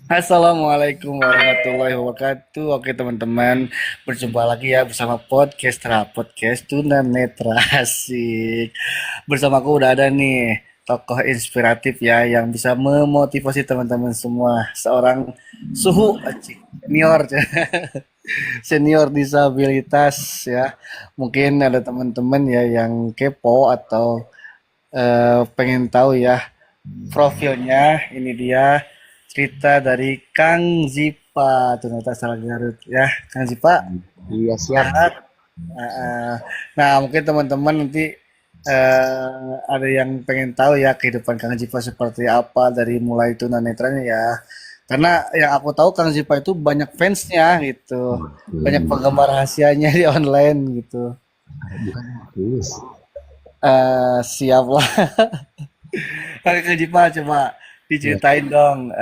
Assalamualaikum warahmatullahi wabarakatuh. Oke teman-teman, berjumpa lagi ya bersama podcast Tunanetra Asik. Bersamaku udah ada nih tokoh inspiratif ya yang bisa memotivasi teman-teman semua. Seorang suhu Acik, senior senior disabilitas ya. Mungkin ada teman-teman ya yang kepo atau pengen tahu ya profilnya. Ini dia cerita dari Kang Zipa, ternyata salah Garut ya. Kang Zipa Iya siap. sehat. Nah, mungkin teman-teman nanti ada yang pengen tahu ya kehidupan Kang Zipa seperti apa dari mulai tunanetranya ya. Karena yang aku tahu Kang Zipa itu banyak fansnya gitu, banyak penggemar rahasianya di online gitu. Bukan artis. Siap lah. Oke, Kang Zipa coba Ya. diceritain dong.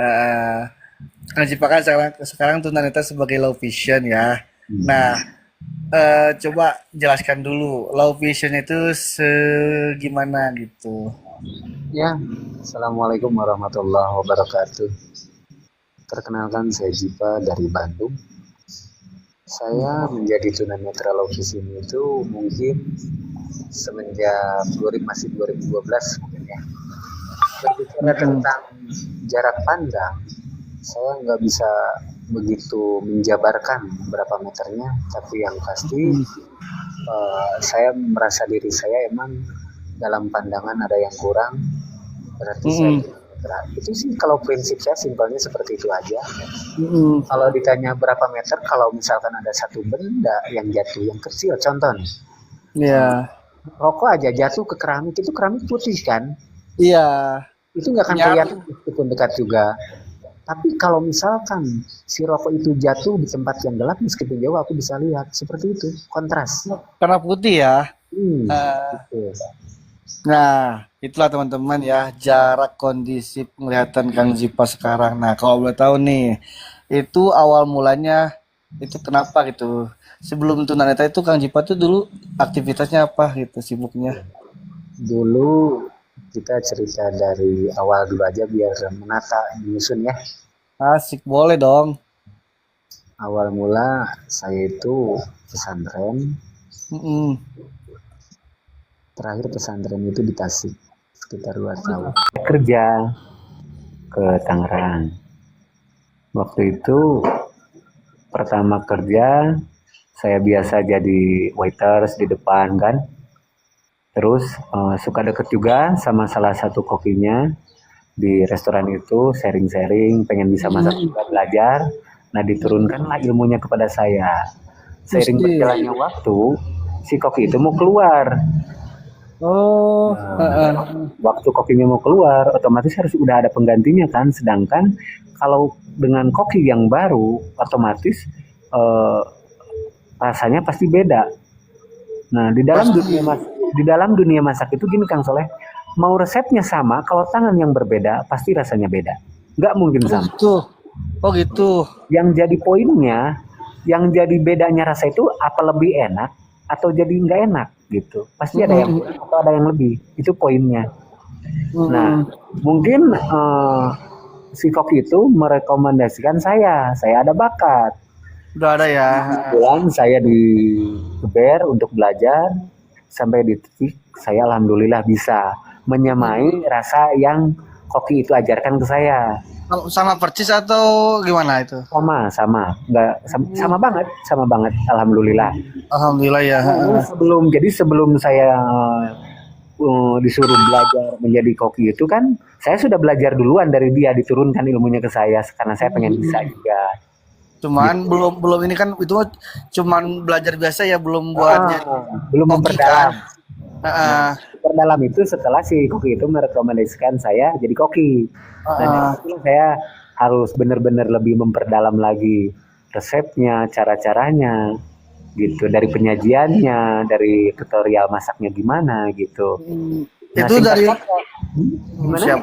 Kang Zipa kan sekarang tunanetra sebagai low vision ya. Nah, Hmm. coba jelaskan dulu low vision itu segimana gitu. Ya. Assalamualaikum warahmatullahi wabarakatuh. Perkenalkan saya Jipa dari Bandung. Saya menjadi tunanetra logis ini itu mungkin semenjak masih 2012 mungkin ya. Berbicara Mm-mm. tentang jarak pandang, saya nggak bisa begitu menjabarkan berapa meternya, tapi yang pasti Mm-mm. saya merasa diri saya emang dalam pandangan ada yang kurang, berarti saya Mm-mm. itu sih kalau prinsip saya simpelnya seperti itu aja. Mm-mm. Kalau ditanya berapa meter, kalau misalkan ada satu benda yang jatuh yang kecil, contoh nih, Iya, rokok aja jatuh ke keramik, itu keramik putih kan, iya, itu nggak akan nyaru. kelihatan meskipun dekat juga. Tapi kalau misalkan si rokok itu jatuh di tempat yang gelap, meskipun jauh aku bisa lihat, seperti itu, kontras. Karena putih ya. Hmm, Eh, gitu. nah, itulah teman-teman ya jarak kondisi penglihatan Kang Zipa sekarang. Nah, kalau boleh tahu nih, itu awal mulanya itu kenapa gitu? Sebelum tunanetra itu Kang Zipa tuh dulu aktivitasnya apa gitu, sibuknya? Dulu kita cerita dari awal dulu aja biar menata menyusun ya. Asik, boleh dong. Awal mula saya itu pesantren, Mm-mm. terakhir pesantren itu di Tasik sekitar 2 tahun. Kerja ke Tangerang. Waktu itu pertama kerja saya biasa jadi waiters di depan kan. Terus suka deket juga sama salah satu kokinya di restoran itu, sharing-sharing, pengen bisa masak Mm-mm. juga belajar. Nah diturunkanlah ilmunya kepada saya. Seiring Mesti. berjalannya waktu, si koki itu mau keluar. Oh, Nah, heeh. waktu kokinya mau keluar, otomatis harus udah ada penggantinya kan. Sedangkan kalau dengan koki yang baru, otomatis eh, rasanya pasti beda. Nah, Pasti. di dalam dunia masak itu gini Kang Soleh, mau resepnya sama, kalau tangan yang berbeda pasti rasanya beda. Nggak mungkin Oh sama. gitu. Oh gitu. Yang jadi poinnya, yang jadi bedanya rasa itu apa lebih enak atau jadi nggak enak gitu. Pasti ada yang Mm-mm. kurang atau ada yang lebih. Itu poinnya. Nah, Mm-mm. mungkin si Koki itu merekomendasikan saya ada bakat. Udah ada ya. Kebetulan saya digeber untuk belajar sampai di titik saya alhamdulillah bisa menyamai Mm-mm. rasa yang Koki itu ajarkan ke saya. Sama percis atau gimana itu? Sama, nggak Hmm. sama banget, alhamdulillah. Alhamdulillah ya. Karena sebelum saya disuruh belajar menjadi koki itu kan, saya sudah belajar duluan dari dia, diturunkan ilmunya ke saya karena saya pengen bisa juga. Cuman Gitu. belum belum ini kan itu cuman belajar biasa ya belum buat jadi Belum koki kan. memperdalam. Nah, Heeh. memperdalam itu setelah si koki itu merekomendasikan saya jadi koki. Nah, dari Heeh. situlah saya harus benar-benar lebih memperdalam lagi resepnya, cara-caranya, gitu. Dari penyajiannya, dari tutorial masaknya gimana, gitu. Hmm. Nah, Itu singkat dari kata, gimana? siap.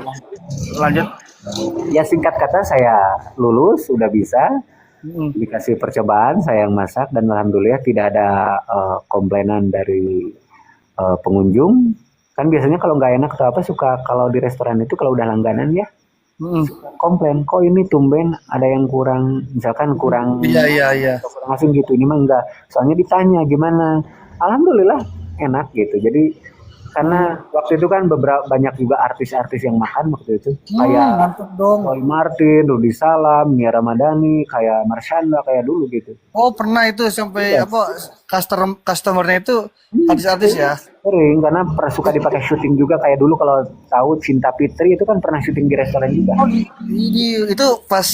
Lanjut. Ya singkat kata saya lulus, udah bisa, Hmm. dikasih percobaan, saya yang masak, dan alhamdulillah tidak ada komplainan dari pengunjung. Kan biasanya kalau nggak enak atau apa suka kalau di restoran itu kalau udah langganan ya, Mm. komplain, kok ini tumben ada yang kurang, misalkan kurang Iya, iya, iya. kurang asing gitu, ini mah enggak. Soalnya ditanya gimana, alhamdulillah enak gitu. Jadi karena waktu itu kan banyak juga artis-artis yang makan waktu itu, kayak Mantap dong. Roy Martin, Rudy Salam, Nia Ramadhani, kayak Marshanda, kayak dulu gitu. Oh, pernah itu sampai Iya. apa customernya itu artis-artis ya? Sering karena pernah suka dipakai syuting juga, kayak dulu kalau tahu Cinta Fitri itu kan pernah syuting di restoran juga. Oh, itu pas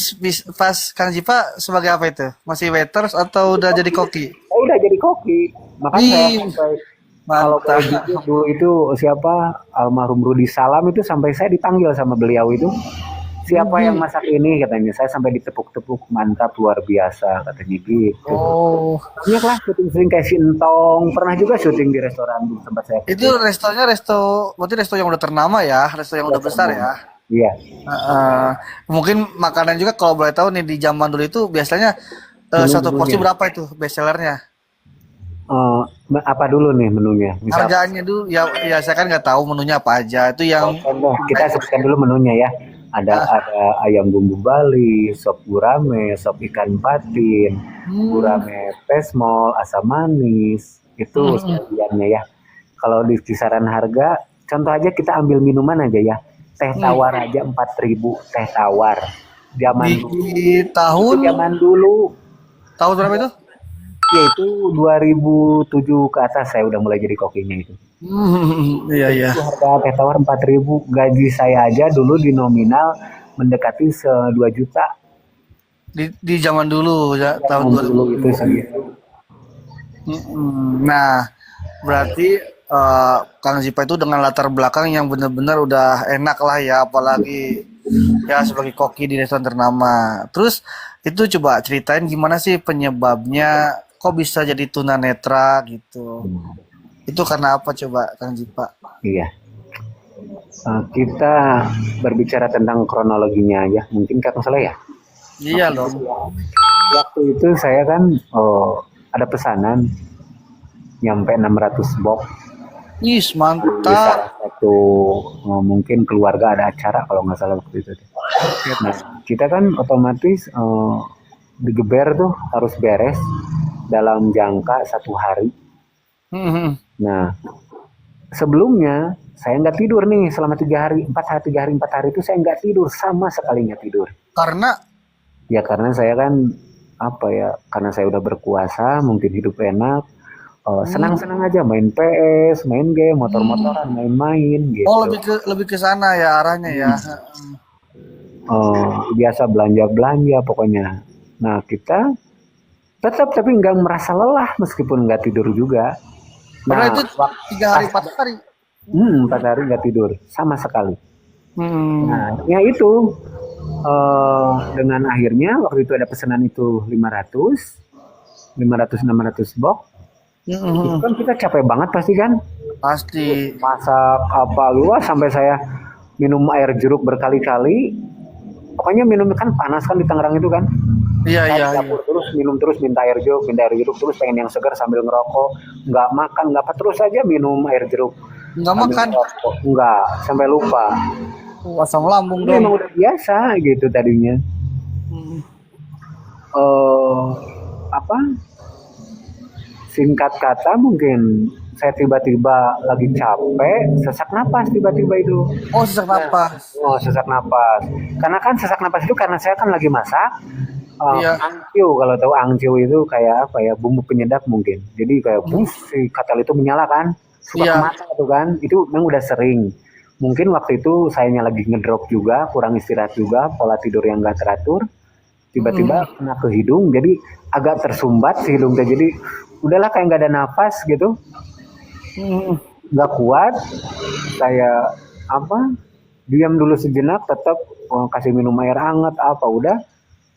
Kang Jipa sebagai apa itu? Masih waiters atau udah jadi koki? Saya udah jadi koki, makanya saya Ih, sampai kalau mantap. boleh jujur dulu itu siapa almarhum Rudi Salam itu sampai saya dipanggil sama beliau itu, siapa yang Mhm. masak ini katanya, saya sampai ditepuk-tepuk, mantap luar biasa katanya gitu. Oh, Banyak lah syuting-syuting kayak Sintong, pernah juga syuting di restoran di tempat saya itu kerja. restonya berarti resto yang udah ternama ya, resto yang Iya, udah besar ya. iya. Heeh. Mungkin makanan juga kalau boleh tahu nih di zaman dulu itu biasanya satu porsi Menu-menunya. berapa itu best sellernya? Eh, apa dulu nih menunya? Misal Harganya dulu ya, ya saya kan nggak tahu menunya apa aja. Itu yang contoh kita sebutkan dulu menunya ya. Ada ayam bumbu Bali, sop gurame, sop ikan patin, hmm, gurame pesmol, asam manis, itu hmm, sajiannya ya. Kalau di kisaran harga, contoh aja kita ambil minuman aja ya. Teh hmm. tawar aja 4.000 teh tawar. Zaman dulu, Di itu tahun zaman dulu, tahun berapa itu? yaitu 2007 ke atas saya udah mulai jadi kokinya itu. Iya iya. Itu harga teh tawar 4.000, gaji saya aja dulu di nominal mendekati 2 juta. Di zaman dulu ya tahun Zaman dulu itu 2000. segitu. Nah, berarti Kang Zipa itu dengan latar belakang yang benar-benar udah enak lah ya, apalagi ya sebagai koki di restoran ternama. Terus itu coba ceritain gimana sih penyebabnya kok bisa jadi tunanetra gitu. Itu karena apa coba Kang Zipa? Iya. Kita berbicara tentang kronologinya ya, mungkin kata salah ya. Iya dong. Waktu itu saya kan ada pesanan nyampe 600 box Is di mantap. salah satu, mungkin keluarga ada acara kalau nggak salah waktu itu. Oke. Nah, kita kan otomatis digeber tuh harus beres dalam jangka 1 hari. Hmm. Nah, sebelumnya saya nggak tidur nih selama 3 hari, 4 hari, 3 hari, 4 hari itu saya nggak tidur sama sekali nggak tidur. Karena Ya karena saya kan apa ya, karena saya udah berkuasa, mungkin hidup enak, hmm, senang-senang aja main PS, main game, motor-motoran, hmm. main-main Oh gitu. lebih ke sana ya arahnya ya. Biasa belanja-belanja pokoknya. Nah kita tetap tapi nggak merasa lelah meskipun nggak tidur juga. Padahal Nah, itu tiga hari pas 4 hari. 4 hari nggak tidur sama sekali. Hmm. Nah, ya itu dengan akhirnya waktu itu ada pesanan itu 500 600 box. Itu Hmm. kan kita capek banget pasti kan, Pasti. masak apa luas sampai saya minum air jeruk berkali-kali. Pokoknya minum kan panas kan di Tangerang itu kan. Iya Saya iya di iya. dapur terus minum terus minta air jeruk terus pengen yang segar sambil ngerokok. Nggak makan nggak apa terus aja minum air jeruk Nggak sambil makan. ngerokok. Nggak sampai lupa. Asam lambung Ini dong. memang udah biasa gitu tadinya. Hmm. eh Apa, singkat kata mungkin saya tiba-tiba lagi capek, sesak napas tiba-tiba itu. Oh sesak Nah, napas. oh sesak napas. Karena kan sesak napas itu karena saya kan lagi masak. Iya. Angciu, kalau tahu angciu itu kayak apa ya, bumbu penyedap mungkin. Jadi kayak Hmm. si katel itu menyala kan, suka ke Iya. mata tuh kan. Itu memang udah sering. Mungkin waktu itu sayanya lagi ngedrop juga, kurang istirahat juga, pola tidur yang gak teratur. Hmm. Tiba-tiba kena ke hidung, jadi agak tersumbat si hidungnya. Jadi udahlah kayak nggak ada nafas gitu, Hmm. nggak kuat. Saya apa, diam dulu sejenak, tetap kasih minum air hangat apa udah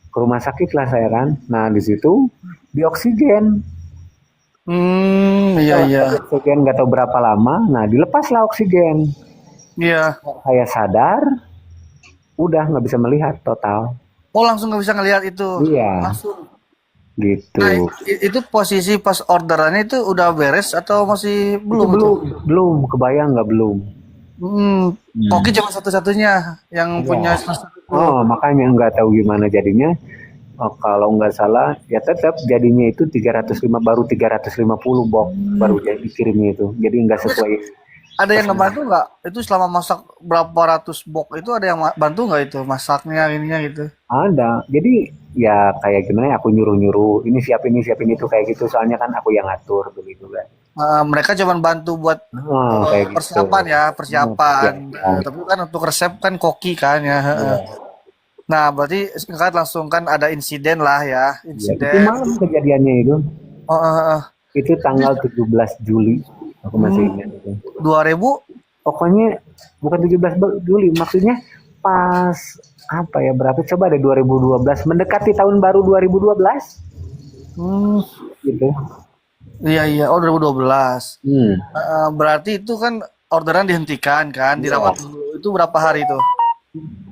ke rumah sakit lah saya kan. Nah di situ dioksigen. Hmm. Iya iya. Oksigen nggak tahu berapa lama. Nah dilepaslah oksigen. Iya. Saya sadar, udah nggak bisa melihat total. Oh langsung nggak bisa ngelihat itu. Iya, Langsung. gitu. Nah itu posisi pas orderannya itu udah beres atau masih Itu belum itu? belum, belum kebayang nggak belum. Hmm. Koki cuma satu-satunya yang punya Iya. sponsor itu. Oh, makanya nggak tahu gimana jadinya. Oh, kalau nggak salah, ya tetap jadinya itu 305 baru 350 box baru jadi dikirimnya itu. Jadi nggak Terus sesuai ada yang pesanan. ngebantu nggak? Itu selama masak berapa ratus box itu ada yang bantu nggak itu masaknya ininya gitu? Ada. Jadi ya kayak gimana ya, aku nyuruh-nyuruh ini siapin itu kayak gitu. Soalnya kan aku yang ngatur begitu kan. Mereka cuma bantu buat Kayak gitu. persiapan ya, persiapan. Persiapan. Tapi kan untuk resep kan koki kan ya. Heeh. Iya. Nah, berarti kan langsung kan ada insiden lah ya, Ya, itu insiden. malam kejadiannya itu. Oh, Itu tanggal 17 Juli. Aku masih hmm, ingat itu. 2000. Pokoknya bukan 17 Juli, maksudnya pas apa ya, berapa coba deh, 2012 mendekati tahun baru 2012 Hmm, gitu. iya iya, oh 2012. Hmm. Berarti itu kan orderan dihentikan kan, dirawat Iya. dulu. Itu berapa hari itu?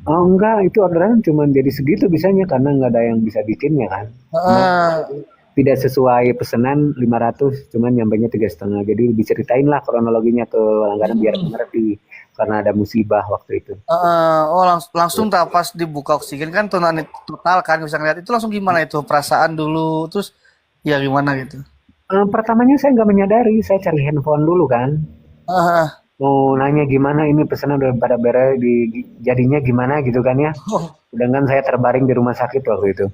Oh enggak, itu orderan cuma jadi segitu bisanya karena nggak ada yang bisa bikinnya kan. Cuma Heeh. tidak sesuai pesanan 500, cuman nyampainya 3,5. Jadi diceritain lah kronologinya ke langganan biar mengerti karena ada musibah waktu itu. Oh langsung tak pas dibuka oksigen kan total kan bisa ngeliat itu langsung gimana itu perasaan dulu terus ya gimana gitu. Pertamanya saya nggak menyadari, saya cari handphone dulu kan. Heeh. Mau nanya gimana ini pesanan udah pada beres jadinya gimana gitu kan ya. Oh, Sedangkan saya terbaring di rumah sakit waktu itu.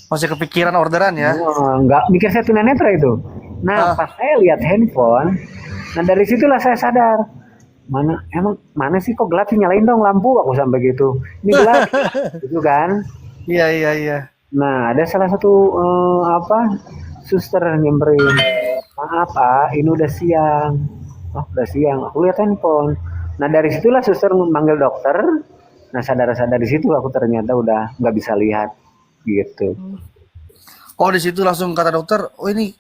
masih kepikiran orderan ya. Nggak mikir saya tunanetra itu. Nah Ah, pas saya lihat handphone, nah dari situlah saya sadar. Mana sih kok gelap sih, nyalain dong lampu, aku sampai gitu. Ini gelap gitu kan. iya iya iya. Nah ada salah satu apa suster nyamperin, maaf Pak ini udah siang. Oh udah siang, aku lihat handphone. Nah dari situlah suster manggil dokter. Nah sadar-sadar di situ aku ternyata udah nggak bisa lihat gitu. Oh di situ langsung kata dokter, oh ini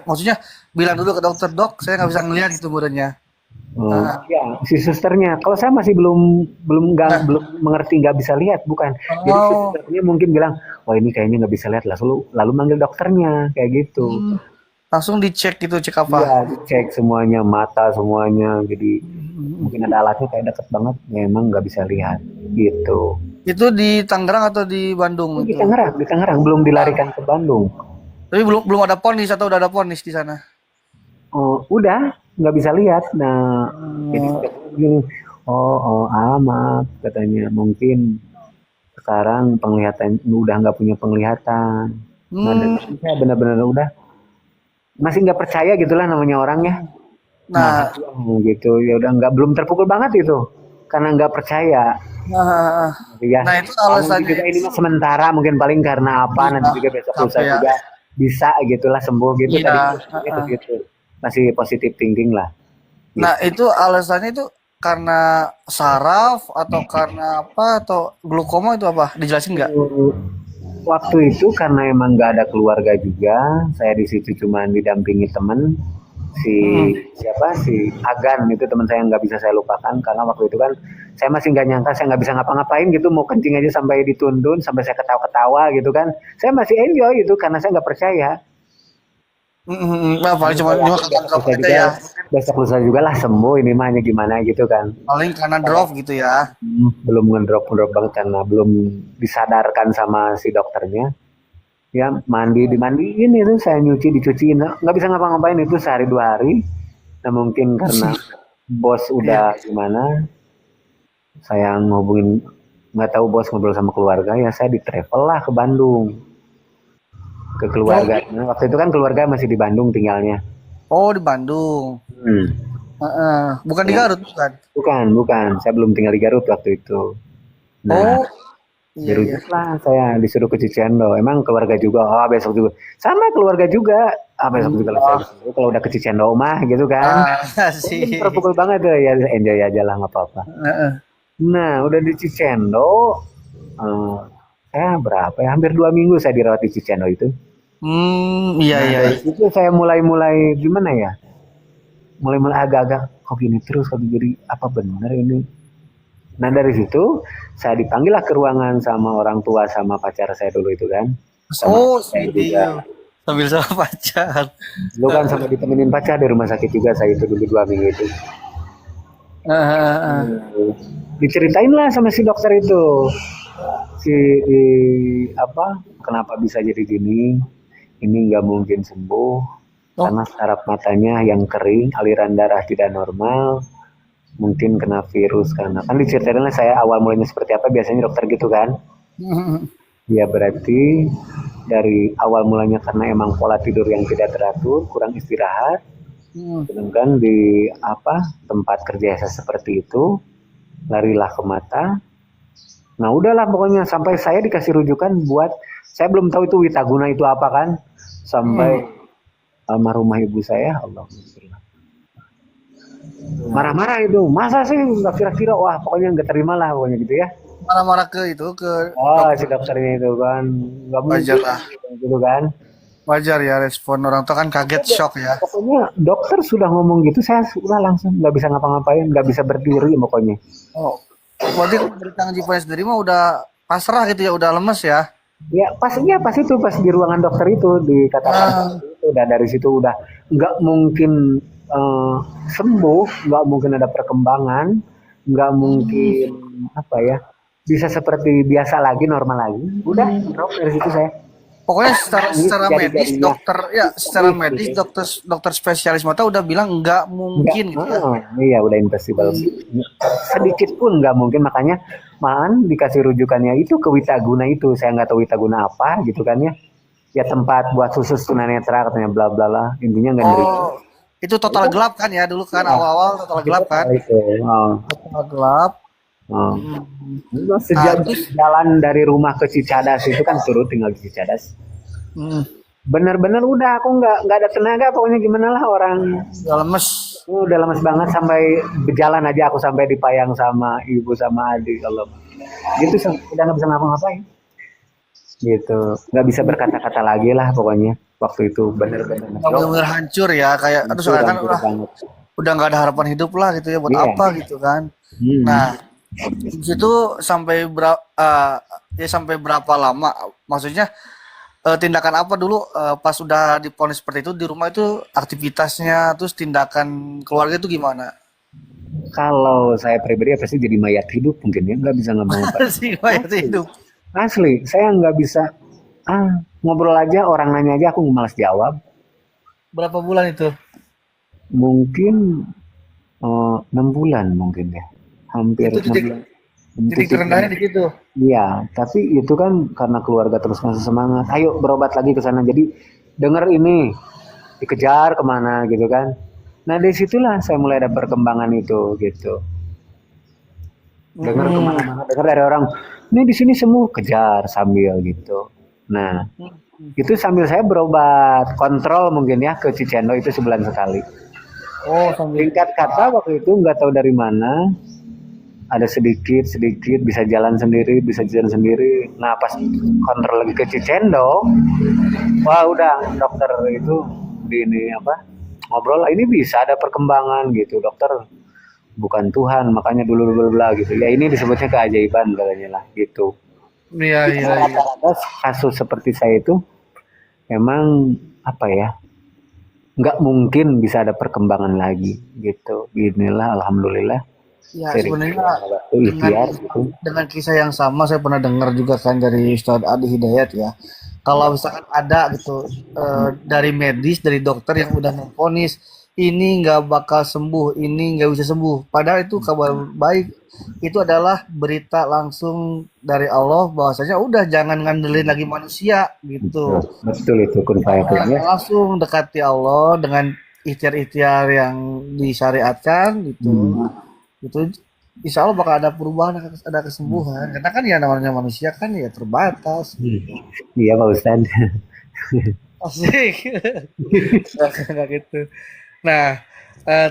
maksudnya bilang dulu ke dokter dok, saya nggak bisa ngelihat gitu mudanya. Ya, si susternya. Kalau saya masih belum belum nggak Nah, belum mengerti nggak bisa lihat, bukan. Jadi oh, susternya mungkin bilang, wah ini kayaknya nggak bisa lihat, lalu manggil dokternya kayak gitu. langsung dicek gitu cek apa? Iya, dicek semuanya, mata semuanya. Jadi mungkin ada alatnya kayak deket banget, ya emang nggak bisa lihat gitu. Itu di Tangerang atau di Bandung Oh, itu? Di Tangerang belum dilarikan ke Bandung. Tapi belum belum ada ponis atau udah ada ponis di sana? Oh, udah nggak bisa lihat. Nah, jadi Hmm, gini, maaf katanya, mungkin sekarang penglihatan udah nggak punya penglihatan. Nah, dan hmm, saya benar-benar udah masih nggak percaya gitulah namanya orang ya. Masa nah, sih gitu, ya udah nggak belum terpukul banget itu karena nggak percaya. nah, Ya, nah itu mungkin alasannya juga ini itu mah sementara, mungkin paling karena apa, iya nanti juga besok lusa capek ya. juga bisa gitulah sembuh gitu, Iya, tadi itu heeh. gitu. Masih positif thinking lah Nah gitu. itu alasannya itu karena saraf atau karena apa atau glukoma itu apa? Dijelasin nggak? Waktu itu karena emang nggak ada keluarga juga, saya di situ cuma didampingi temen, si Mm-mm. siapa si Agan itu teman saya yang nggak bisa saya lupakan karena waktu itu kan saya masih nggak nyangka saya nggak bisa ngapa-ngapain gitu, mau kencing aja sampai dituntun, sampai saya ketawa-ketawa gitu kan, saya masih enjoy itu karena saya nggak percaya. Nah, paling Ini cuma saya cuma yakin kagak drop aja ya. besok lusa juga lah sembuh, ini mah hanya gimana gitu kan. Paling karena drop gitu ya. Belum ngedrop ngedrop banget karena belum disadarkan sama si dokternya. Ya mandi dimandiin itu, saya nyuci dicuciin, nggak bisa ngapa-ngapain itu sehari 2 hari. Nah mungkin karena bos Iya. udah gimana, saya ngobongin, nggak tahu bos ngobrol sama keluarga, ya saya di travel lah ke Bandung ke Oh, keluarga. Nah, waktu itu kan keluarga masih di Bandung tinggalnya. oh di Bandung. Heeh. Bukan di Ya, Garut bukan? bukan, saya belum tinggal di Garut waktu itu. Nah, Oh, iya iya. dirujuk lah saya disuruh ke Cicendo. Emang keluarga juga, besok juga. Sama keluarga juga. Besok juga saya Oh, kesini. Kalau udah ke Cicendo mah gitu kan. Mungkin sih. terpukul banget tuh ya, enjoy aja lah nggak apa-apa. Heeh. Nah udah di Cicendo, eh, saya berapa ya? Hampir 2 minggu saya dirawat di Cicendo itu. Iya Nah iya. dari Iya. situ saya mulai gimana ya? Mulai agak-agak kok gini terus, kok jadi apa bener ini? Nah dari situ saya dipanggil lah ke ruangan sama orang tua sama pacar saya dulu itu kan, sama Oh, saya sweet juga. deal. Sambil sama pacar. Dulu kan sampai ditemenin pacar di rumah sakit juga saya itu dulu 2 minggu itu. Ah. Diceritain lah sama si dokter itu, apa, kenapa bisa jadi gini, ini nggak mungkin sembuh Oh, karena saraf matanya yang kering, aliran darah tidak normal, mungkin kena virus. Karena kan diceritain lah saya awal mulanya seperti apa, biasanya dokter gitu kan. Ya berarti dari awal mulanya karena emang pola tidur yang tidak teratur, kurang istirahat, sedangkan di apa tempat kerja saya seperti itu, larilah ke mata. Nah udahlah pokoknya sampai saya dikasih rujukan buat, saya belum tahu itu Witaguna itu apa kan, sampai almarhumah ibu saya, Allah marah-marah itu, masa sih nggak kira-kira, wah pokoknya nggak terima lah pokoknya gitu ya. marah-marah ke itu ke Oh si dokter. dokternya itu kan nggak Wajar mungkin lah, gitu kan. wajar ya respon orang tua kan kaget shock ya. Pokoknya dokter sudah ngomong gitu, saya sudah langsung nggak bisa ngapa-ngapain, nggak bisa berdiri pokoknya. Oh, berarti dari Kang Jipan sendiri mah udah pasrah gitu ya, udah lemes ya. Ya pastinya pas itu pas di ruangan dokter itu dikatakan Ah, itu udah dari situ udah nggak mungkin eh, sembuh, nggak mungkin ada perkembangan, nggak mungkin apa ya bisa seperti biasa lagi, normal lagi. Udah drop dari situ saya. pokoknya secara Ini secara medis jari-jarinya dokter ya, secara medis dokter dokter spesialis mata udah bilang nggak enggak, mungkin gitu ya. iya udah impossible. Sedikit pun nggak mungkin, makanya malahan dikasih rujukannya itu ke Witaguna itu. Saya nggak tahu Witaguna apa gitu kan ya. Ya tempat buat khusus tunanetra katanya bla bla lah. Intinya nggak nerima. Oh, itu total gelap kan ya dulu kan Ya, awal-awal total itu gelap kan? itu. Oh, Total gelap. oh. Hmm. Udah Nah, sejak terus jalan dari rumah ke Cicadas itu kan turun tinggal di Cicadas. hmm, Bener-bener udah aku nggak ada tenaga pokoknya gimana lah orang. udah lemes. Udah lemes banget sampai berjalan aja aku sampai dipayang sama ibu sama adik kalau gitu udah nggak bisa ngapa-ngapain gitu, nggak bisa berkata-kata lagi lah pokoknya waktu itu bener-bener drop, Benar-benar hancur ya kayak aduh hancur soalnya kan hancur banget. udah nggak ada harapan hidup lah gitu ya buat Iya. apa gitu kan. Hmm. Nah, di situ sampai berapa ya sampai berapa lama? Maksudnya tindakan apa dulu pas udah diponis seperti itu di rumah itu aktivitasnya terus tindakan keluarga itu gimana? Kalau saya pribadi ya pasti jadi mayat hidup mungkin ya, nggak bisa ngapa-ngapain. Sih mayat hidup. Asli saya nggak bisa, ngobrol aja orang nanya aja aku malas jawab. Berapa bulan itu? Mungkin 6 bulan mungkin ya, hampir Itu 6 bulan. titik Titik terendahnya di situ. Iya, tapi itu kan karena keluarga terus ngasih semangat, ayo berobat lagi ke sana. Jadi denger ini, dikejar kemana gitu kan. Nah dari situlah saya mulai ada perkembangan itu gitu. Dengar kemana-mana, dengar dari orang, ini di sini semua kejar sambil gitu. Nah itu sambil saya berobat kontrol mungkin ya ke Cicendo itu sebulan sekali. Oh, sambil Singkat kata waktu itu nggak tahu dari mana ada sedikit sedikit bisa jalan sendiri, bisa jalan sendiri. Nah pas kontrol lagi ke Cicendo, wah udah dokter itu di ini apa ngobrol, ini bisa ada perkembangan gitu dokter, bukan Tuhan makanya dulu dulu bla gitu ya, ini disebutnya keajaiban katanya lah gitu. iya iya iya. Rata-rata kasus seperti saya itu emang apa ya, nggak mungkin bisa ada perkembangan lagi gitu. Inilah alhamdulillah Ya sering sebenarnya waktu dengan ikhtiar gitu. dengan kisah yang sama saya pernah dengar juga kan dari Ustadz Adi Hidayat ya. Kalau misalkan ada gitu dari medis dari dokter yang udah memvonis ini nggak bakal sembuh, ini nggak bisa sembuh. Padahal itu kabar baik. Itu adalah berita langsung dari Allah bahwasanya udah jangan ngandelin lagi manusia gitu. Betul itu kun fayakun ya. Langsung dekati Allah dengan ikhtiar-ikhtiar yang disyariatkan gitu. Itu insya Allah bakal ada perubahan, ada kesembuhan. Karena kan ya namanya manusia kan ya terbatas. Iya Pak Ustadz. Asik. Nggak gitu. Nah,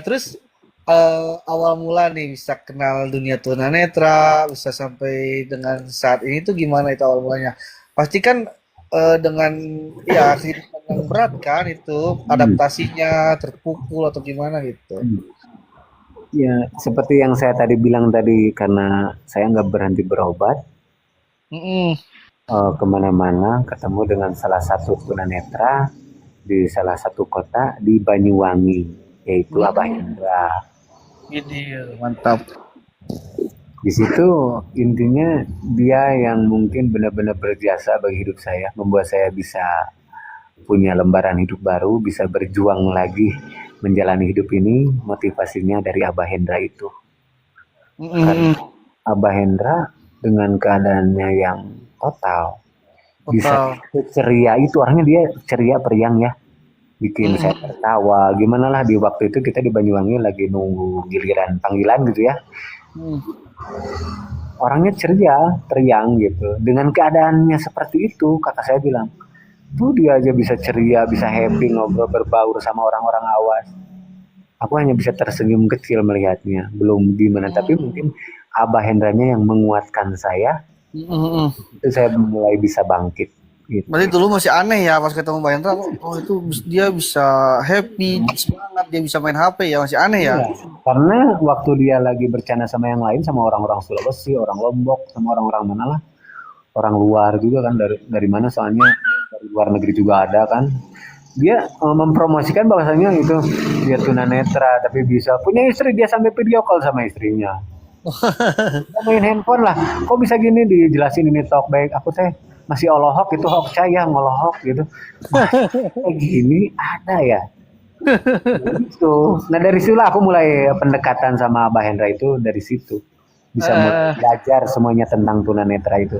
terus awal mula nih bisa kenal dunia tunanetra, bisa sampai dengan saat ini tuh gimana itu awal mulanya? Pasti kan dengan ya kehidupan yang berat kan itu adaptasinya terpukul atau gimana gitu. Ya seperti yang saya tadi bilang tadi, karena saya nggak berhenti berobat, Mm-mm. kemana-mana ketemu dengan salah satu tunanetra di salah satu kota di Banyuwangi, yaitu Abah Indra. Ini mantap. Di situ intinya dia yang mungkin benar-benar berjasa bagi hidup saya, membuat saya bisa punya lembaran hidup baru, bisa berjuang lagi menjalani hidup ini. Motivasinya dari Abah Hendra itu. Karena Mm-mm. Abah Hendra dengan keadaannya yang total bisa Total. ceria, itu orangnya dia ceria periang ya, bikin saya Mm-mm. tertawa gimana lah. Di waktu itu kita di Banyuwangi lagi nunggu giliran panggilan gitu ya, Mm. orangnya ceria periang gitu. Dengan keadaannya seperti itu kakak saya bilang, tuh dia aja bisa ceria, bisa happy, ngobrol berbaur sama orang-orang awas. Aku hanya bisa tersenyum kecil melihatnya, belum gimana, tapi mungkin Abah Hendranya yang menguatkan saya, Mm-mm. itu saya mulai bisa bangkit Berarti gitu. dulu masih aneh ya pas ketemu Mbak Hendra, oh itu dia bisa happy, semangat, dia bisa main HP ya, masih aneh ya. Iya, karena waktu dia lagi bercanda sama yang lain, sama orang-orang Sulawesi, orang Lombok, sama orang-orang mana lah, orang luar juga kan, dari mana soalnya, dari luar negeri juga ada kan. Dia mempromosikan bahwasanya itu dia tunanetra tapi bisa punya istri, dia sampai video call sama istrinya. Dia main handphone lah, kok bisa gini, dijelasin ini talkback, aku teh masih olohok itu hoax saya ngolohok gitu. Wah, kayak gini ada ya gitu. Nah dari situlah aku mulai pendekatan sama Abah Hendra itu, dari situ bisa mulai Eh, belajar semuanya tentang tunanetra itu.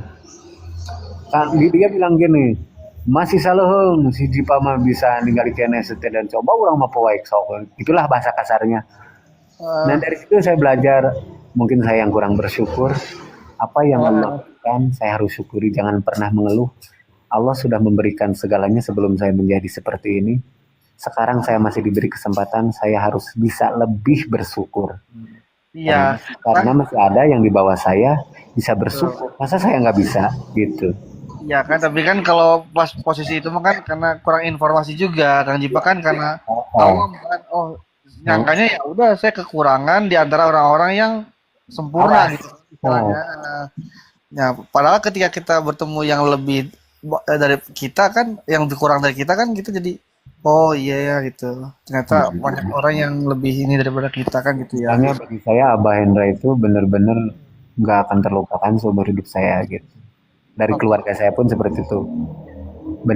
Kan dia bilang gini, masih salehung si Jipa mah bisa ninggali kene dan coba orang mah poek sok. Itulah bahasa kasarnya. Nah eh, dari situ saya belajar, mungkin saya yang kurang bersyukur, apa yang Allah eh, berikan saya harus syukuri, jangan pernah mengeluh. Allah sudah memberikan segalanya sebelum saya menjadi seperti ini. Sekarang saya masih diberi kesempatan, saya harus bisa lebih bersyukur. iya, Karena kan, masih ada yang di bawah saya bisa betul. bersyukur. Masa saya nggak bisa gitu? Iya kan, tapi kan kalau pas posisi itu mah kan karena kurang informasi juga, Kang Jipa kan karena Oh, awam oh, kan, oh oh, nyangkanya ya udah saya kekurangan di antara orang-orang yang sempurna awas. gitu istilahnya. Oh, Ya, padahal ketika kita bertemu yang lebih dari kita kan, yang lebih kurang dari kita kan gitu jadi oh iya ya gitu. Ternyata banyak orang yang lebih ini daripada kita kan gitu ya. makanya bagi saya Abah Hendra itu benar-benar nggak akan terlupakan seumur hidup saya gitu. Dari Oh, keluarga saya pun seperti itu.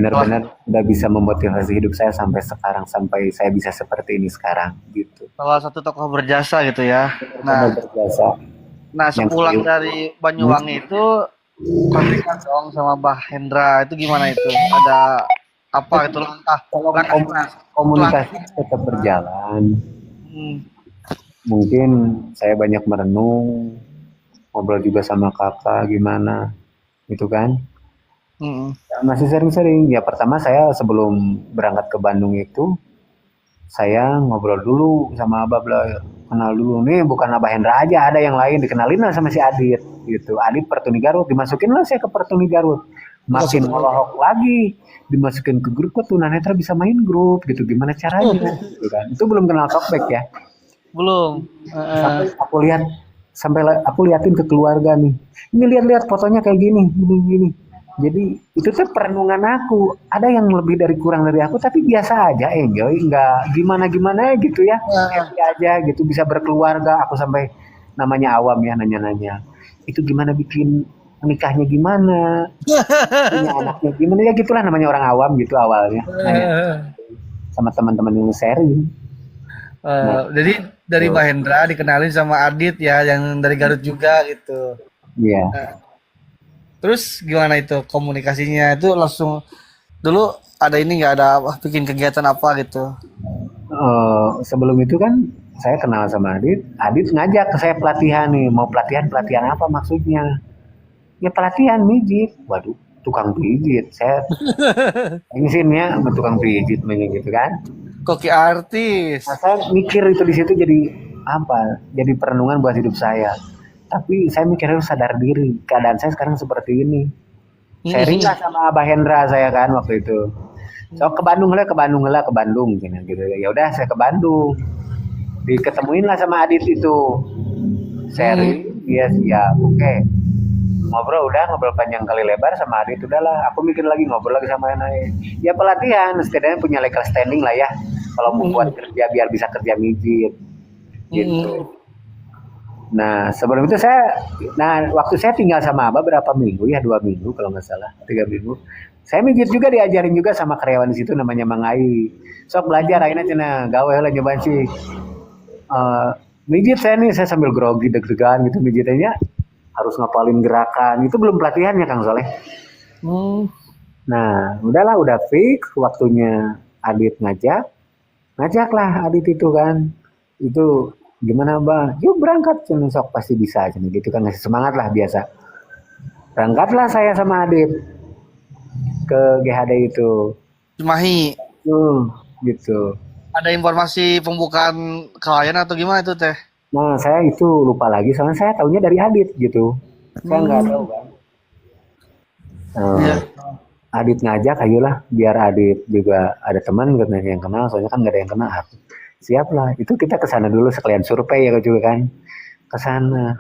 salah, Benar-benar udah bisa memotivasi hidup saya sampai sekarang, sampai saya bisa seperti ini sekarang gitu. salah satu tokoh berjasa gitu ya. Benar Nah, berjasa nah yang sepulang serius. dari Hmm? Banyuwangi itu kontekan dong sama Mbah Hendra itu gimana itu? Ada apa itu langkah Kalau langkah komunikasi selanjutnya? tetap berjalan, Hmm, mungkin saya banyak merenung, ngobrol juga sama kakak gimana, gitu kan. hmm, Ya, masih sering-sering. Ya pertama saya sebelum berangkat ke Bandung itu, saya ngobrol dulu sama Abah, kenal dulu. Nih bukan Abah Hendra aja, ada yang lain, dikenalin lah sama si Adit. Gitu. Adit Pertuni Garut, dimasukin lah saya ke Pertuni Garut. masuk Makin dulu. ngelohok lagi, dimasukin ke grup, kok tunanetra bisa main grup gitu, gimana caranya gitu kan. Itu belum kenal talkback ya. Belum. Sampai aku lihat, sampai aku liatin ke keluarga nih, ini lihat-lihat fotonya kayak gini gini gini. Jadi itu tuh perenungan aku, ada yang lebih dari kurang dari aku tapi biasa aja, enjoy, nggak gimana gimana gitu ya, Nah, happy aja gitu, bisa berkeluarga. Aku sampai, namanya awam ya, nanya-nanya itu gimana, bikin nikahnya gimana, punya anaknya gimana, ya gitulah namanya orang awam gitu awalnya, nanya sama teman-teman yang sharing. Nah jadi dari itu Mbak Hendra dikenalin sama Adit ya yang dari Garut juga gitu. ya. Terus gimana itu komunikasinya itu langsung dulu ada ini nggak ada apa, bikin kegiatan apa gitu. Sebelum itu kan saya kenal sama Adit. Adit ngajak ke saya pelatihan nih. Mau pelatihan, pelatihan apa maksudnya? Ya pelatihan mijit. Waduh, tukang pijit. Saya ya sama tukang pijit gitu kan. Koki artis. Nah, saya mikir itu di situ jadi apa? Jadi perenungan buat hidup saya. Tapi saya mikirnya harus sadar diri. Keadaan saya sekarang seperti ini. Sharing lah sama Abah Hendra saya kan waktu itu. So ke Bandung lah, ke Bandung lah, ke Bandung gitu. Ya udah saya ke Bandung. Diketemuin lah sama Adit itu, sharing, dia siap, oke. Ngobrol, udah ngobrol panjang kali lebar sama Adit, udahlah aku mikir lagi, ngobrol lagi sama yang lain. Ya pelatihan setidaknya punya legal standing lah ya, kalau mau buat kerja biar bisa kerja mijit gitu. Nah sebelum itu waktu saya tinggal sama Abah berapa minggu ya, 2 minggu kalau nggak salah, 3 minggu. Saya mijit juga, diajarin juga sama karyawan di situ namanya Mang Ai. Sok belajar akhirnya cina gawe lah nyobaan sih. Eh, Mijit saya nih, saya sambil grogi deg-degan gitu mijitnya, harus ngapalin gerakan. Itu belum pelatihannya Kang Soleh. Hmm. Nah, udahlah, udah fix waktunya Adit ngajaklah Adit itu kan. Itu gimana Bang? Yuk berangkat, cina sok pasti bisa cina gitu kan, ngasih semangat lah biasa. Berangkatlah saya sama Adit ke GHD itu. Cimahi. Gitu. Ada informasi pembukaan klien atau gimana itu teh? Nah, saya itu lupa lagi, soalnya saya tahunya dari Adit gitu. Saya nggak tahu kan. Iya. Adit ngajak, ayolah, biar Adit juga ada teman katanya yang kenal, soalnya kan nggak ada yang kenal. Siap lah, itu kita ke sana dulu sekalian survei ya juga kan. Ke sana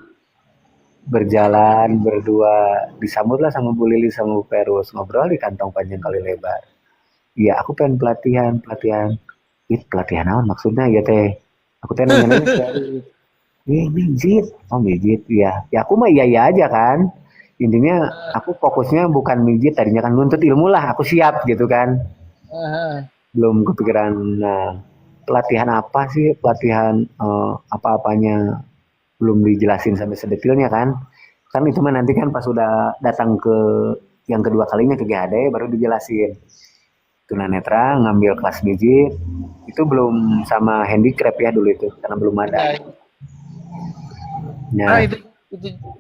berjalan berdua, disambutlah sama Bu Lili sama Bu Perus, ngobrol di kantong panjang kali lebar. Iya, aku pengen pelatihan. Pelatihan naon maksudnya ya teh? Aku teh nanya-nanya dari mijit. Oh mijit, iya. Ya aku mah iya aja kan. Intinya aku fokusnya bukan mijit, tadinya kan nuntut ilmu lah, aku siap gitu kan. Belum kepikiran, pelatihan apa sih, pelatihan apa-apanya belum dijelasin sampai sedetailnya kan. Kan itu mah nanti kan pas udah datang ke yang kedua kalinya ke GHD baru dijelasin. Tunanetra ngambil kelas mijit itu belum sama handicraft ya dulu itu karena belum ada. Nah, itu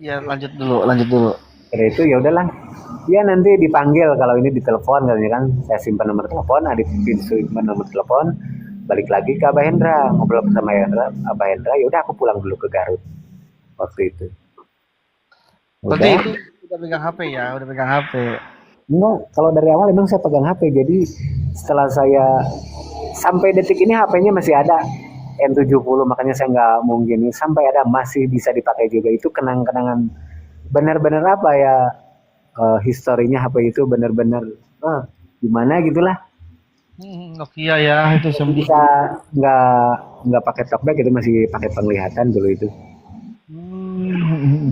ya lanjut dulu. Dari itu ya udahlah. Ya nanti dipanggil kalau ini ditelepon katanya kan. Saya simpan nomor telepon, Adit simpan nomor telepon. Balik lagi ke Abah Hendra, ngobrol sama Abah Hendra. Ya udah aku pulang dulu ke Garut waktu itu. Berarti itu udah pegang HP ya, udah pegang HP. Enggak, kalau dari awal emang saya pegang HP. Jadi setelah saya sampai detik ini HP-nya masih ada N70, makanya saya nggak mungkin sampai ada masih bisa dipakai juga. Itu kenang-kenangan benar-benar apa ya, historinya HP itu benar-benar gimana gitulah. Nokia ya itu Bisa nggak pakai talkback, itu masih pakai penglihatan dulu itu.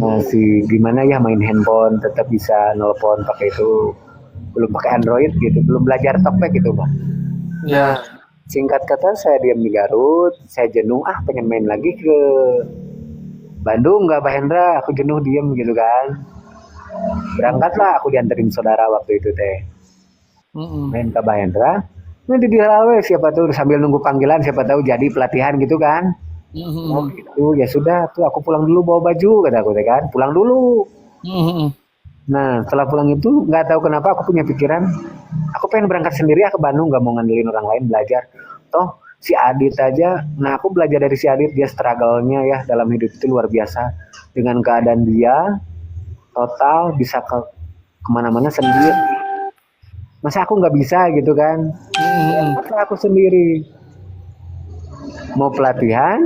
Masih gimana ya main handphone tetap bisa nelpon pakai itu, belum pakai Android gitu, belum belajar talkback gitu Bang. Ya. Singkat kata saya diam di Garut, saya jenuh, pengen main lagi ke Bandung nggak Pak Hendra, aku jenuh diem gitu kan. Berangkatlah aku dianterin saudara waktu itu teh. Main ke Pak Hendra, nanti di Halawe siapa tuh sambil nunggu panggilan, siapa tahu jadi pelatihan gitu kan. Oh gitu, ya sudah tuh aku pulang dulu bawa baju kata aku teh kan, pulang dulu. Nah setelah pulang itu nggak tahu kenapa aku punya pikiran, aku pengen berangkat sendiri ya ke Bandung, nggak mau ngandelin orang lain belajar. Toh si Adit aja, nah aku belajar dari si Adit, dia struggle-nya ya dalam hidup itu luar biasa. Dengan keadaan dia total bisa kemana-mana sendiri. Masa aku nggak bisa gitu kan? Masa aku sendiri mau pelatihan,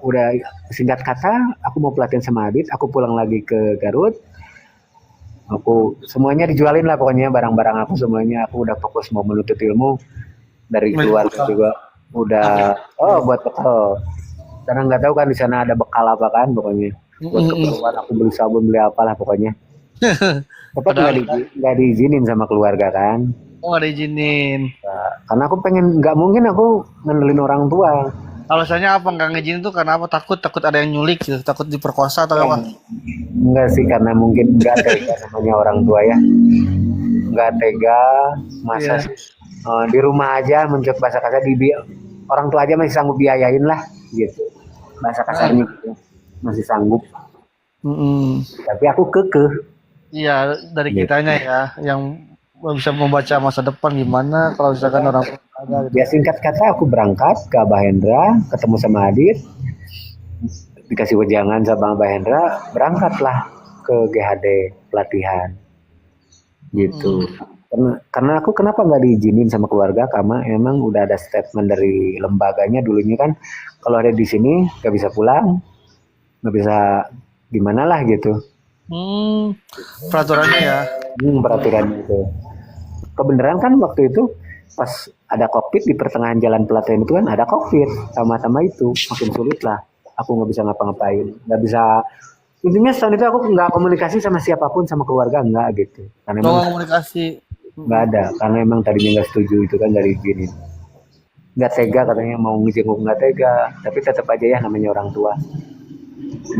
udah singkat kata aku mau pelatihan sama Adit, aku pulang lagi ke Garut. Aku semuanya dijualin lah pokoknya, barang-barang aku semuanya, aku udah fokus mau menuntut ilmu. Dari keluarga juga udah buat bekal, karena nggak tahu kan di sana ada bekal apa kan, pokoknya buat keperluan aku beli sabun beli apalah pokoknya. Tapi nggak diizinin sama keluarga kan. Nggak diizinin. Nah, karena aku pengen, nggak mungkin aku ngandelin orang tua. Alasannya apa nggak ngizinin tuh karena apa? Takut ada yang nyulik gitu, takut diperkosa atau apa? Enggak sih, karena mungkin nggak tega namanya orang tua ya, nggak tega masa di rumah aja mencok bahasa kasar, orang tua aja masih sanggup biayain lah gitu, bahasa kasarnya gitu, masih sanggup. Tapi aku kekeh. Iya, dari kitanya ya yang bisa membaca masa depan gimana kalau misalkan orang tua ada gitu. Ya singkat kata aku berangkat ke Abah Hendra, ketemu sama Adit, dikasih wejangan sama Abah Hendra, berangkatlah ke GHD pelatihan gitu. Karena aku kenapa nggak diizinin sama keluarga, karena emang udah ada statement dari lembaganya dulunya kan, kalau ada di sini nggak bisa pulang, nggak bisa gimana lah gitu. Peraturannya ya. Peraturan itu. Kebenaran kan waktu itu pas ada COVID di pertengahan jalan pelatihan itu kan ada COVID, sama-sama itu makin sulit lah. aku nggak bisa ngapa-ngapain, nggak bisa. Intinya setahun itu aku nggak komunikasi sama siapapun, sama keluarga nggak gitu. Karena Lo emang nggak komunikasi. nggak ada, karena emang tadinya nggak setuju itu kan dari gini. Nggak tega katanya mau ngejenguk, nggak tega, tapi tetap aja ya namanya orang tua.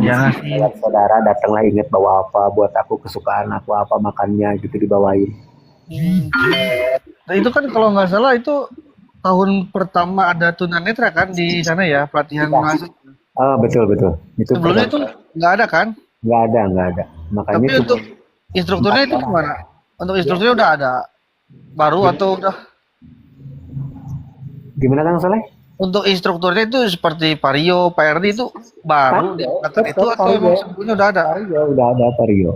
Jangan sih. Kayak saudara datanglah inget bawa apa buat aku, kesukaan aku apa makannya gitu dibawain. Hmm. Nah, itu kan kalau nggak salah itu tahun pertama ada tunanetra kan di sana ya, pelatihan Iya. masuk. Oh, betul betul. Itu Sebelumnya itu nggak ada kan? nggak ada, nggak ada. Makanya Tapi cuma untuk instrukturnya itu gimana? Untuk instrukturnya udah ada baru atau udah? gimana Kang Soleh? Untuk instrukturnya itu seperti Vario, Pak Erdi itu baru diangkatan itu atau emang sebelumnya udah ada? Vario udah ada Vario.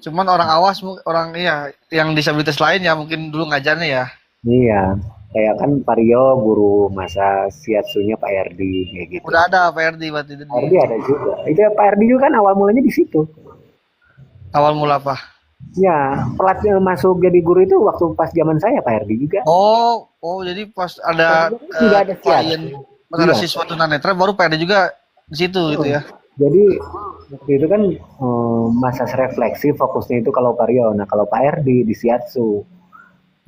Cuman orang awas, orang iya yang disabilitas lain ya mungkin dulu ngajarnya ya. Iya, kayak kan Vario guru masa shiatsunya Pak Erdi kayak gitu. Udah ada Pak Erdi berarti itu Pak Erdi ada juga. Itu Pak Erdi juga kan awal mulanya di situ. awal mula apa? Ya, pelatih masuk jadi guru itu waktu pas zaman saya Pak Erdi juga. Oh, jadi pas ada Nggak ada klien, pas ada Iya. siswa tunanetra baru Pak Erdi juga di situ gitu ya. Jadi waktu itu kan masa refleksi fokusnya itu kalau Vario. Nah kalau Pak Erdi di shiatsu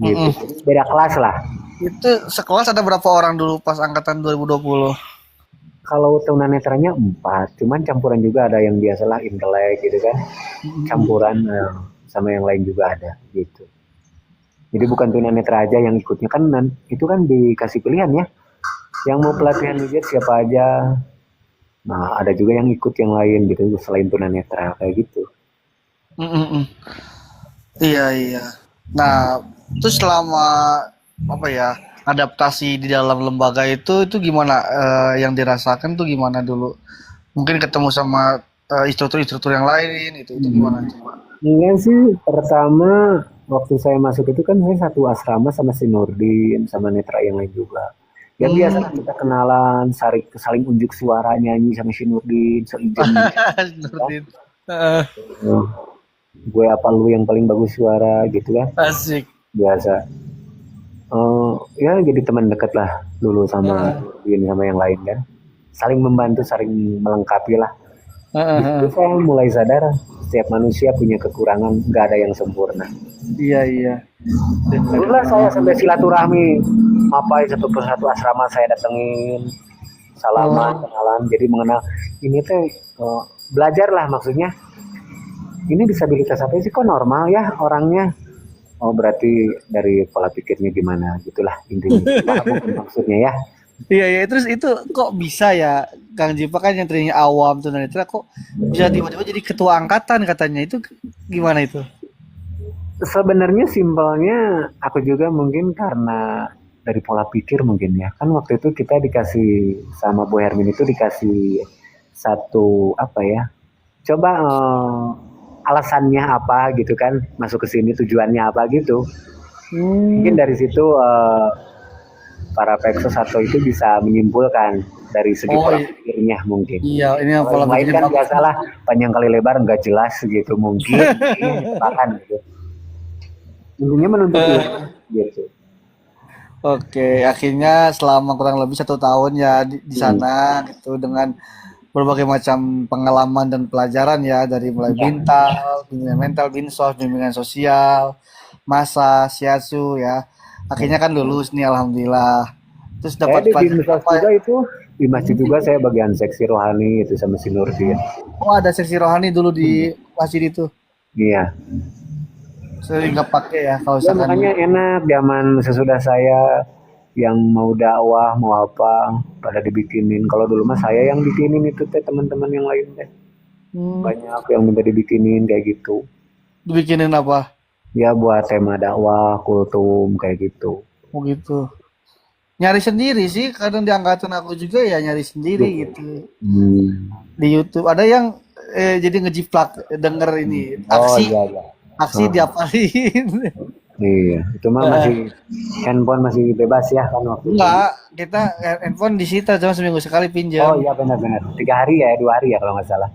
gitu. Beda kelas lah. Itu sekelas ada berapa orang dulu pas angkatan 2020? Kalau tunanetranya 4, cuman campuran juga ada yang biasalah intelek gitu kan. Campuran sama yang lain juga ada gitu. Jadi bukan tunanetra aja yang ikutnya kan, itu kan dikasih pilihan ya. Yang mau pelatihan pijat siapa aja. Nah ada juga yang ikut yang lain gitu selain tunanetra kayak gitu. Iya. Nah, terus selama apa ya adaptasi di dalam lembaga itu gimana yang dirasakan tuh gimana dulu? Mungkin ketemu sama instruktur-instruktur yang lain itu gimana? Enggak sih, pertama waktu saya masuk itu kan saya satu asrama sama si Nurdin, sama Netra yang lain juga. Ya biasa kita kenalan, saling unjuk suara nyanyi sama si Nurdin, seijen. Nurdin. Gue apa lu yang paling bagus suara gitu kan, Asik. biasa. Ya jadi teman dekat lah dulu sama Nurdin sama yang lain kan. Saling membantu, saling melengkapi lah. Itu saya mulai sadar setiap manusia punya kekurangan, nggak ada yang sempurna. Iya. Dululah saya sampai silaturahmi, apa satu persatu asrama saya datengin, salaman, kenalan, jadi mengenal ini teh belajar lah maksudnya. Ini disabilitas apa sih kok normal ya orangnya? Oh berarti dari pola pikirnya gimana, gitulah intinya. Paham maksudnya ya. Iya, terus itu kok bisa ya Kang Jipa kan yang tadinya awam tunanetra kok bisa tiba-tiba jadi ketua angkatan katanya itu gimana itu? Sebenarnya simpelnya aku juga mungkin karena dari pola pikir mungkin ya. Kan waktu itu kita dikasih sama Bu Hermin itu dikasih satu apa ya? Coba alasannya apa gitu kan masuk ke sini tujuannya apa gitu. Mungkin dari situ para peksos atau itu bisa menyimpulkan dari segi pola pikirnya mungkin. Iya, ini yang pola Lain pikirnya kan nggak salah panjang kali lebar nggak jelas gitu mungkin bahkan gitu. Intinya menuntut gitu. Oke, akhirnya selama kurang lebih 1 tahun ya di sana gitu dengan berbagai macam pengalaman dan pelajaran ya dari mulai bimbingan mental, binsos, bimbingan sosial, masa, shiatsu ya. Akhirnya kan lulus nih alhamdulillah. Terus Saya dapat di pelajaran Binsos apa ya? juga itu di masjid juga saya bagian seksi rohani itu sama si Nurdin. Oh, ada seksi rohani dulu di masjid itu. Iya. Sering nggak pakai ya kalau Ya misalkan. makanya enak zaman sesudah saya yang mau dakwah mau apa pada dibikinin. Kalau dulu mah saya yang bikinin itu teh teman-teman yang lain teh. Banyak yang minta dibikinin kayak gitu. Dibikinin apa? Ya buat tema dakwah, kultum kayak gitu. Oh gitu. Nyari sendiri sih, kadang di angkatan aku juga ya nyari sendiri gitu. Di YouTube ada yang jadi ngejiplak denger ini Oh aksi iya. aksi diapalin. Iya, itu mah masih handphone masih bebas ya kan waktu itu. Enggak, kita handphone disita cuma seminggu sekali Oh pinjam. iya benar-benar. 3 hari ya, 2 hari ya kalau nggak salah.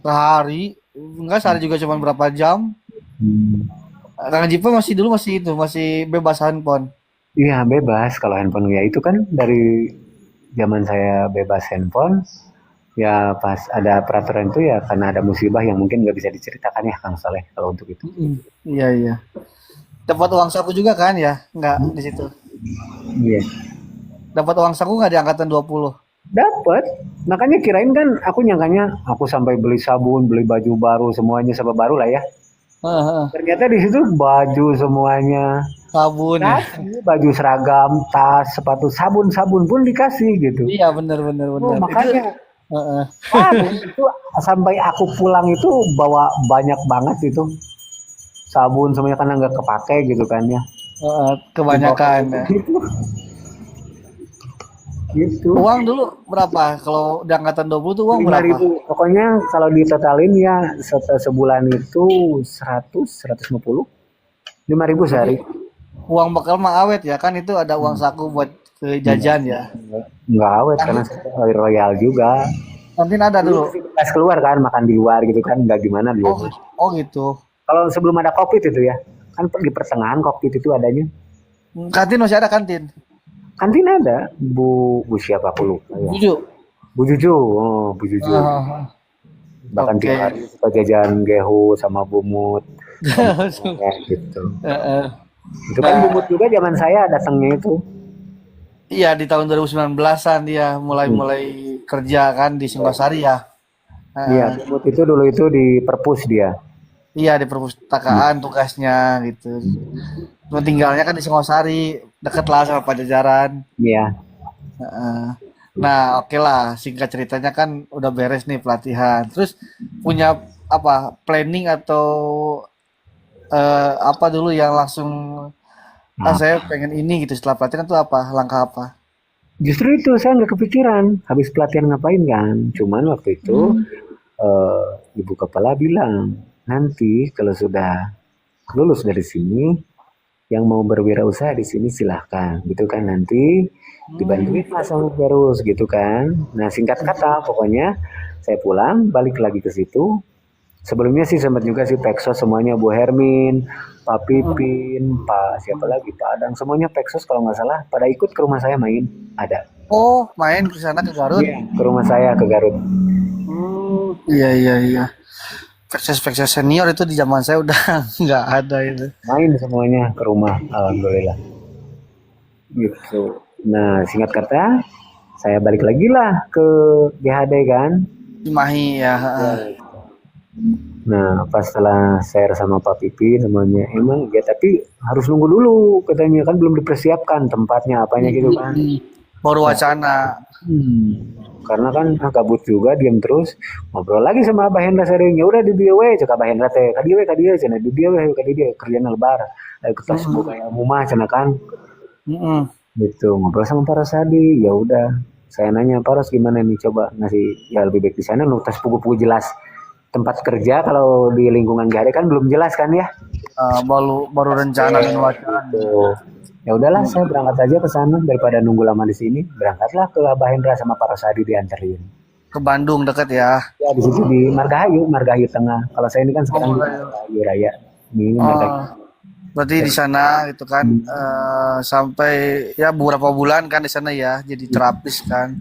Sehari, enggak sehari juga cuma berapa jam. Kang Jipa masih dulu masih bebas handphone. Iya bebas kalau handphone ya itu kan dari zaman saya bebas handphone, ya pas ada peraturan itu ya karena ada musibah yang mungkin nggak bisa diceritakan ya Kang Saleh kalau untuk itu. Iya, iya. Dapat uang saku juga kan ya? Enggak di situ. Iya. Dapat uang saku nggak di angkatan 20? Dapat. Makanya kirain kan aku nyangkanya aku sampai beli sabun, beli baju baru, semuanya serba baru lah ya. Heeh. Ternyata di situ baju semuanya, Sabun ya. dikasih baju seragam, tas, sepatu, sabun pun dikasih gitu. Iya, bener bener Oh, bener. Itu makanya heeh. itu sampai aku pulang itu bawa banyak banget itu sabun semuanya karena nggak kepake gitu kan ya. Heeh, Dibawa kebanyakan ya. gitu. Gitu. Uang dulu berapa? Kalau di angkatan 20 tuh uang Lima berapa? ribu. Pokoknya kalau ditotalin ya sebulan itu 100, 150. 5.000 Berarti sehari. uang bekal mah awet ya kan, itu ada uang saku buat ke jajan ya. Nggak awet karena Kantin, saya royal juga. kantin ada Dulu dulu. masih bekas keluar kan makan di luar gitu kan nggak gimana Oh, dulu. oh gitu. Kalau sebelum ada COVID itu ya kan di pertengahan COVID itu adanya. Kantin masih ada kantin. Kantin ada Bu siapa aku lupa ya. Jujur. Bu Juju, oh Bu Juju. Ah, Bahkan oke. tiap hari suka jajan gehu sama Bumut ya gitu. Heeh. Itu kan Nah, Bumut juga zaman saya datangnya itu. iya di tahun 2019-an dia mulai-mulai kerja kan di Singosari ya. Iya, Heeh. Bumut itu dulu itu di perpus dia. Iya di perpustakaan tugasnya gitu. Cuma tinggalnya kan di Singosari, deket lah sama Pajajaran. Iya. Heeh. Nah, oke lah. Singkat ceritanya kan udah beres nih pelatihan. Terus punya apa planning atau apa dulu yang langsung Nah, saya pengen ini gitu setelah pelatihan tuh apa? Langkah apa? justru itu saya nggak kepikiran habis pelatihan ngapain kan. Cuman waktu itu eh, ibu kepala bilang nanti kalau sudah lulus dari sini yang mau berwirausaha di sini silahkan gitu kan nanti Hmm. dibantuin lah sama Verus gitu kan. Nah singkat kata pokoknya saya pulang balik lagi ke situ. Sebelumnya sih sempat juga sih Peksos semuanya Bu Hermin, Pak Pipin, Pak siapa lagi Pak Adang semuanya Peksos kalau nggak salah pada ikut ke rumah saya main ada. Oh, main ke sana ke Garut. Iya ke rumah saya ke Garut Iya iya iya. Versus senior itu di zaman saya udah nggak ada itu. main semuanya ke rumah alhamdulillah gitu. Nah singkat kata saya balik lagi lah ke GHD kan. Cimahi ya. Heeh. Ya. Nah, pas setelah share sama Pak Pipi semuanya, emang ya tapi harus nunggu dulu katanya kan belum dipersiapkan tempatnya apanya gitu kan. Baru Nah, wacana. karena kan gabut juga diam terus ngobrol lagi sama Abah Hendra sering ya udah di dia we cek Abah Hendra teh ka dieu cenah di dia we ka dia kerjana lebar ke tas buka ilmu mah cenah kan Mm-mm. gitu ngobrol sama Pak Rosadi ya udah saya nanya Pak Ros gimana nih coba ngasih ya lebih baik di sana nu tas pugu-pugu jelas tempat kerja kalau di lingkungan Gade kan belum jelas kan ya. Baru baru rencana dan wacana. Tuh. Ya udahlah saya berangkat aja ke sana daripada nunggu lama di sini. Berangkatlah ke Abah Hendra sama Pak Rosadi dianterin. Ke Bandung deket ya. Ya di situ di Margahayu Tengah. Kalau saya ini kan Oh, sekarang di mulai. Margahayu Raya. Ini Margahayu. Berarti di sana gitu kan sampai ya beberapa bulan kan di sana ya jadi terapis kan.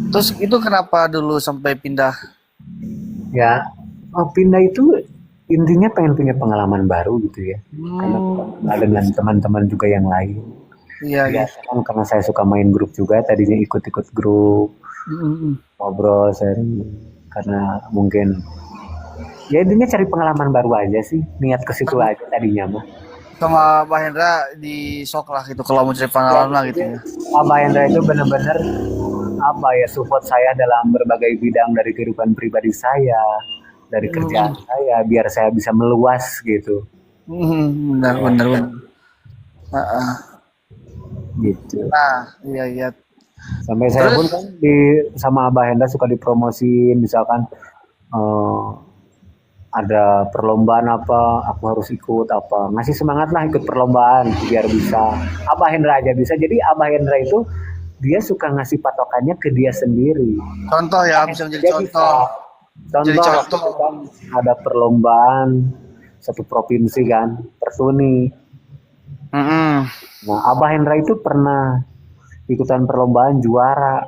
Terus itu kenapa dulu sampai pindah? Ya pindah itu intinya pengen punya pengalaman baru gitu ya. Karena dengan teman-teman juga yang lain. Iya Ya iya. kan karena saya suka main grup juga tadinya ikut-ikut grup Mm-mm. ngobrol sering karena mungkin ya intinya cari pengalaman baru aja sih niat ke situ aja tadinya mah Sama Pak Hendra di sok lah gitu kalau mau cari pengalaman lah gitu ya. Abah Hendra itu benar-benar apa ya support saya dalam berbagai bidang dari kehidupan pribadi saya dari kerjaan saya biar saya bisa meluas gitu Benar benar benar. Heeh. gitu Nah, iya iya. sampai saya Terus pun kan sama Abah Hendra suka dipromosin misalkan eh, ada perlombaan apa aku harus ikut apa ngasih semangat lah ikut perlombaan biar bisa Abah Hendra aja bisa jadi Abah Hendra itu dia suka ngasih patokannya ke dia sendiri contoh ya bisa menjadi dia bisa contoh. Jadi contoh waktu contoh. itu kan ada perlombaan satu provinsi kan Pertuni Mm-mm. Nah, Abah Hendra itu pernah ikutan perlombaan juara.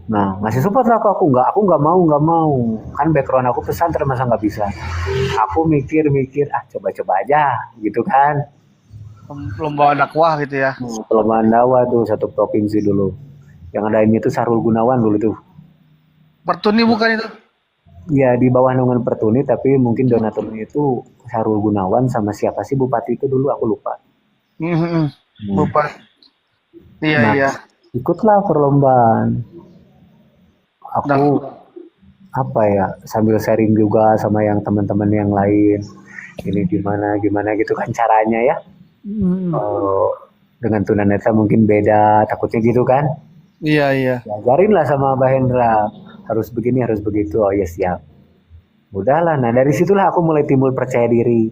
Nah, ngasih support lah ke aku nggak mau, nggak mau. Kan background aku pesantren masa nggak bisa. Aku mikir-mikir, coba-coba aja, gitu kan. Lomba dakwah gitu ya. Perlombaan dakwah tuh satu provinsi dulu. Yang ada ini tuh Sarul Gunawan dulu tuh. Pertuni bukan itu? Ya di bawah naungan Pertuni, tapi mungkin donaturnya itu Sarul Gunawan sama siapa sih bupati itu dulu aku lupa. Mm-mm. Hmm. Bukan. Iya, Nah, iya. ikutlah perlombaan. Aku Dak- apa ya sambil sharing juga sama yang teman-teman yang lain. Ini gimana gimana gitu kan caranya ya. Mm. Eh, dengan tunanetra mungkin beda, takutnya gitu kan. Iya, iya. Diajarin lah sama Mbak Hendra, harus begini, harus begitu. Oh ya siap. Udahlah, nah dari situlah aku mulai timbul percaya diri.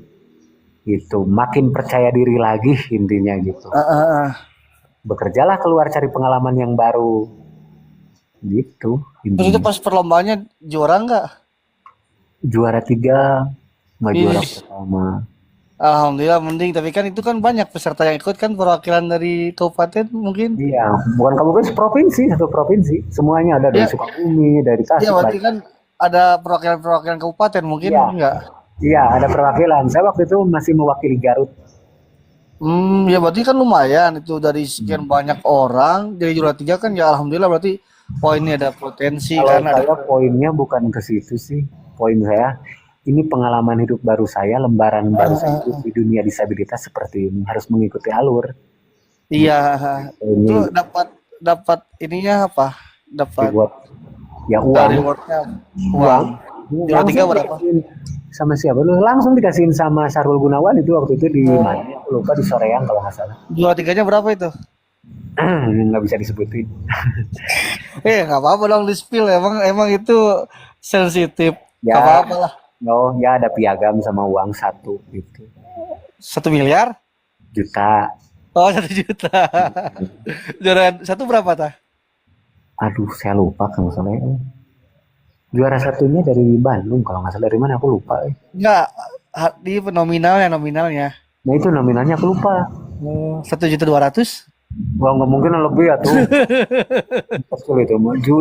Gitu, makin percaya diri lagi intinya gitu. Ah, ah, ah. Bekerjalah keluar cari pengalaman yang baru. Gitu Terus itu intinya. pas perlombaannya juara nggak? Juara 3, nggak juara Ih, pertama. alhamdulillah mending. Tapi kan itu kan banyak peserta yang ikut kan perwakilan dari kabupaten mungkin. Iya, bukan kamu kan provinsi, satu provinsi. Semuanya ada dari Iya, Sukabumi, dari iya Tasik, berarti banyak. kan ada perwakilan-perwakilan kabupaten mungkin Iya, enggak? iya ada perwakilan. Saya waktu itu masih mewakili Garut. Ya berarti kan lumayan itu dari sekian banyak orang jadi juara 3 kan ya alhamdulillah berarti oh ini ada potensi Kalau kan ada. saya poinnya bukan ke situ sih. Poin saya, ini pengalaman hidup baru saya, lembaran baru saya hidup di dunia disabilitas seperti ini. Harus mengikuti alur. Iya, Gitu. itu Ini dapat dapat ininya apa? Dapat reward. Ya uang. rewardnya Uang. uang. Juara 3 Langsung berapa? dikasihin sama siapa? Lu langsung dikasihin sama Sarul Gunawan itu waktu itu di Oh, mana? Aku lupa di Soreang kalau nggak salah. juara 3-nya berapa itu? Nggak bisa disebutin. Nggak apa-apa dong di spill emang emang itu sensitif. Nggak Ya, apa-apa lah. no, ya ada piagam sama uang 1 gitu. 1 miliar? Juta. Oh 1 juta. Juara 1 berapa tah? Aduh, saya lupa kalau nggak salah. Juara satunya dari Bandung kalau nggak salah dari mana aku lupa. Enggak, di nominalnya. Nah itu nominalnya aku lupa. 1.200.000. Wah nggak mungkin lebih ya tuh. Betul itu.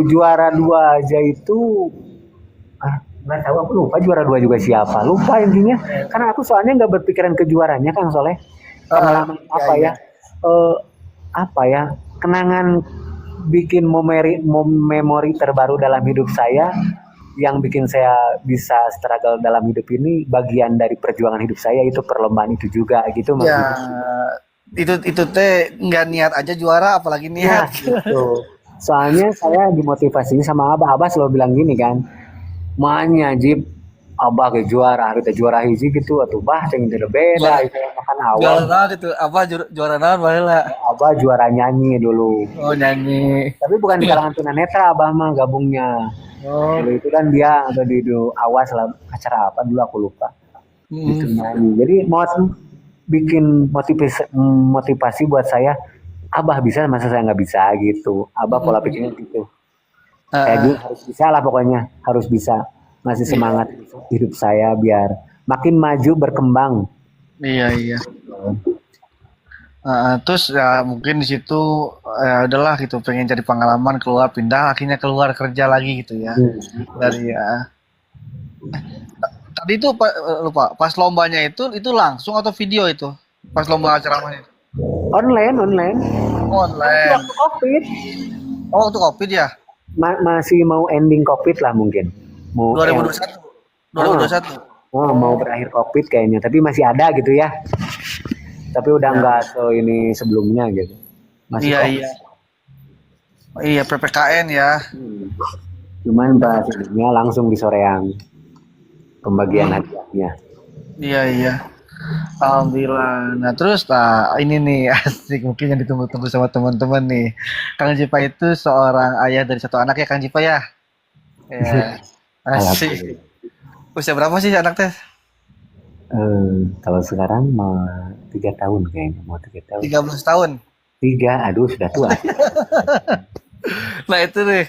Juara 2 aja itu nggak tahu aku lupa juara 2 juga siapa. Lupa intinya. Karena aku soalnya nggak berpikiran kejuaranya Kang Soleh. Pengalaman Iya, apa iya. ya? Eh, apa ya? Kenangan bikin memori terbaru dalam hidup saya yang bikin saya bisa struggle dalam hidup ini bagian dari perjuangan hidup saya itu perlombaan itu juga gitu Ya, maksudnya. itu teh nggak niat aja juara, apalagi Nah, niat. gitu. Soalnya saya dimotivasinya sama Abah. Abah selalu bilang gini kan, "Manya Jip, Abah ke juara, harus juara hiji gitu atau bah yang tidak beda Juara, itu makan awal. juara naon itu? Apa juara naon baheula? Abah juara nyanyi dulu. Oh nyanyi. Tapi bukan di kalangan tunanetra Abah mah gabungnya. Oh, Dulu itu kan dia atau di awas lah acara apa dulu aku lupa. Itu mm, nyanyi. Jadi mau bikin motivasi buat saya, Abah bisa masa saya nggak bisa gitu. Abah pola mm, pikirnya gitu. Kayak ah, gitu harus bisa lah pokoknya, harus bisa. Masih iya, semangat hidup saya biar makin maju berkembang. iya, iya. Terus ya mungkin di situ ya udahlah gitu pengen cari pengalaman keluar pindah akhirnya keluar kerja lagi gitu ya dari ya. Tadi itu lupa pas lombanya itu langsung atau video itu pas lomba ceramahnya itu? Online, online. Itu Online. waktu COVID. Oh waktu COVID ya Masih mau ending COVID lah mungkin. Mau 2021 oh, 2021. mau berakhir COVID kayaknya. Tapi masih ada gitu ya. Tapi udah Ya. nggak ini sebelumnya gitu. Masih Iya COVID. iya iya PPKN ya. Cuman pas ininya langsung di Soreang pembagian Hmm, hadiahnya. iya iya. Alhamdulillah. Nah terus ini nih asik mungkin yang ditunggu-tunggu sama teman-teman nih. Kang Jipa itu seorang ayah dari satu anak ya Kang Jipa ya. Ya asik. Alhamdulillah. Usia berapa sih anak teh? Kalau sekarang mau 3 tahun kayaknya, mau 3 tahun. 13 tahun. 3, aduh sudah tua. Nah itu nih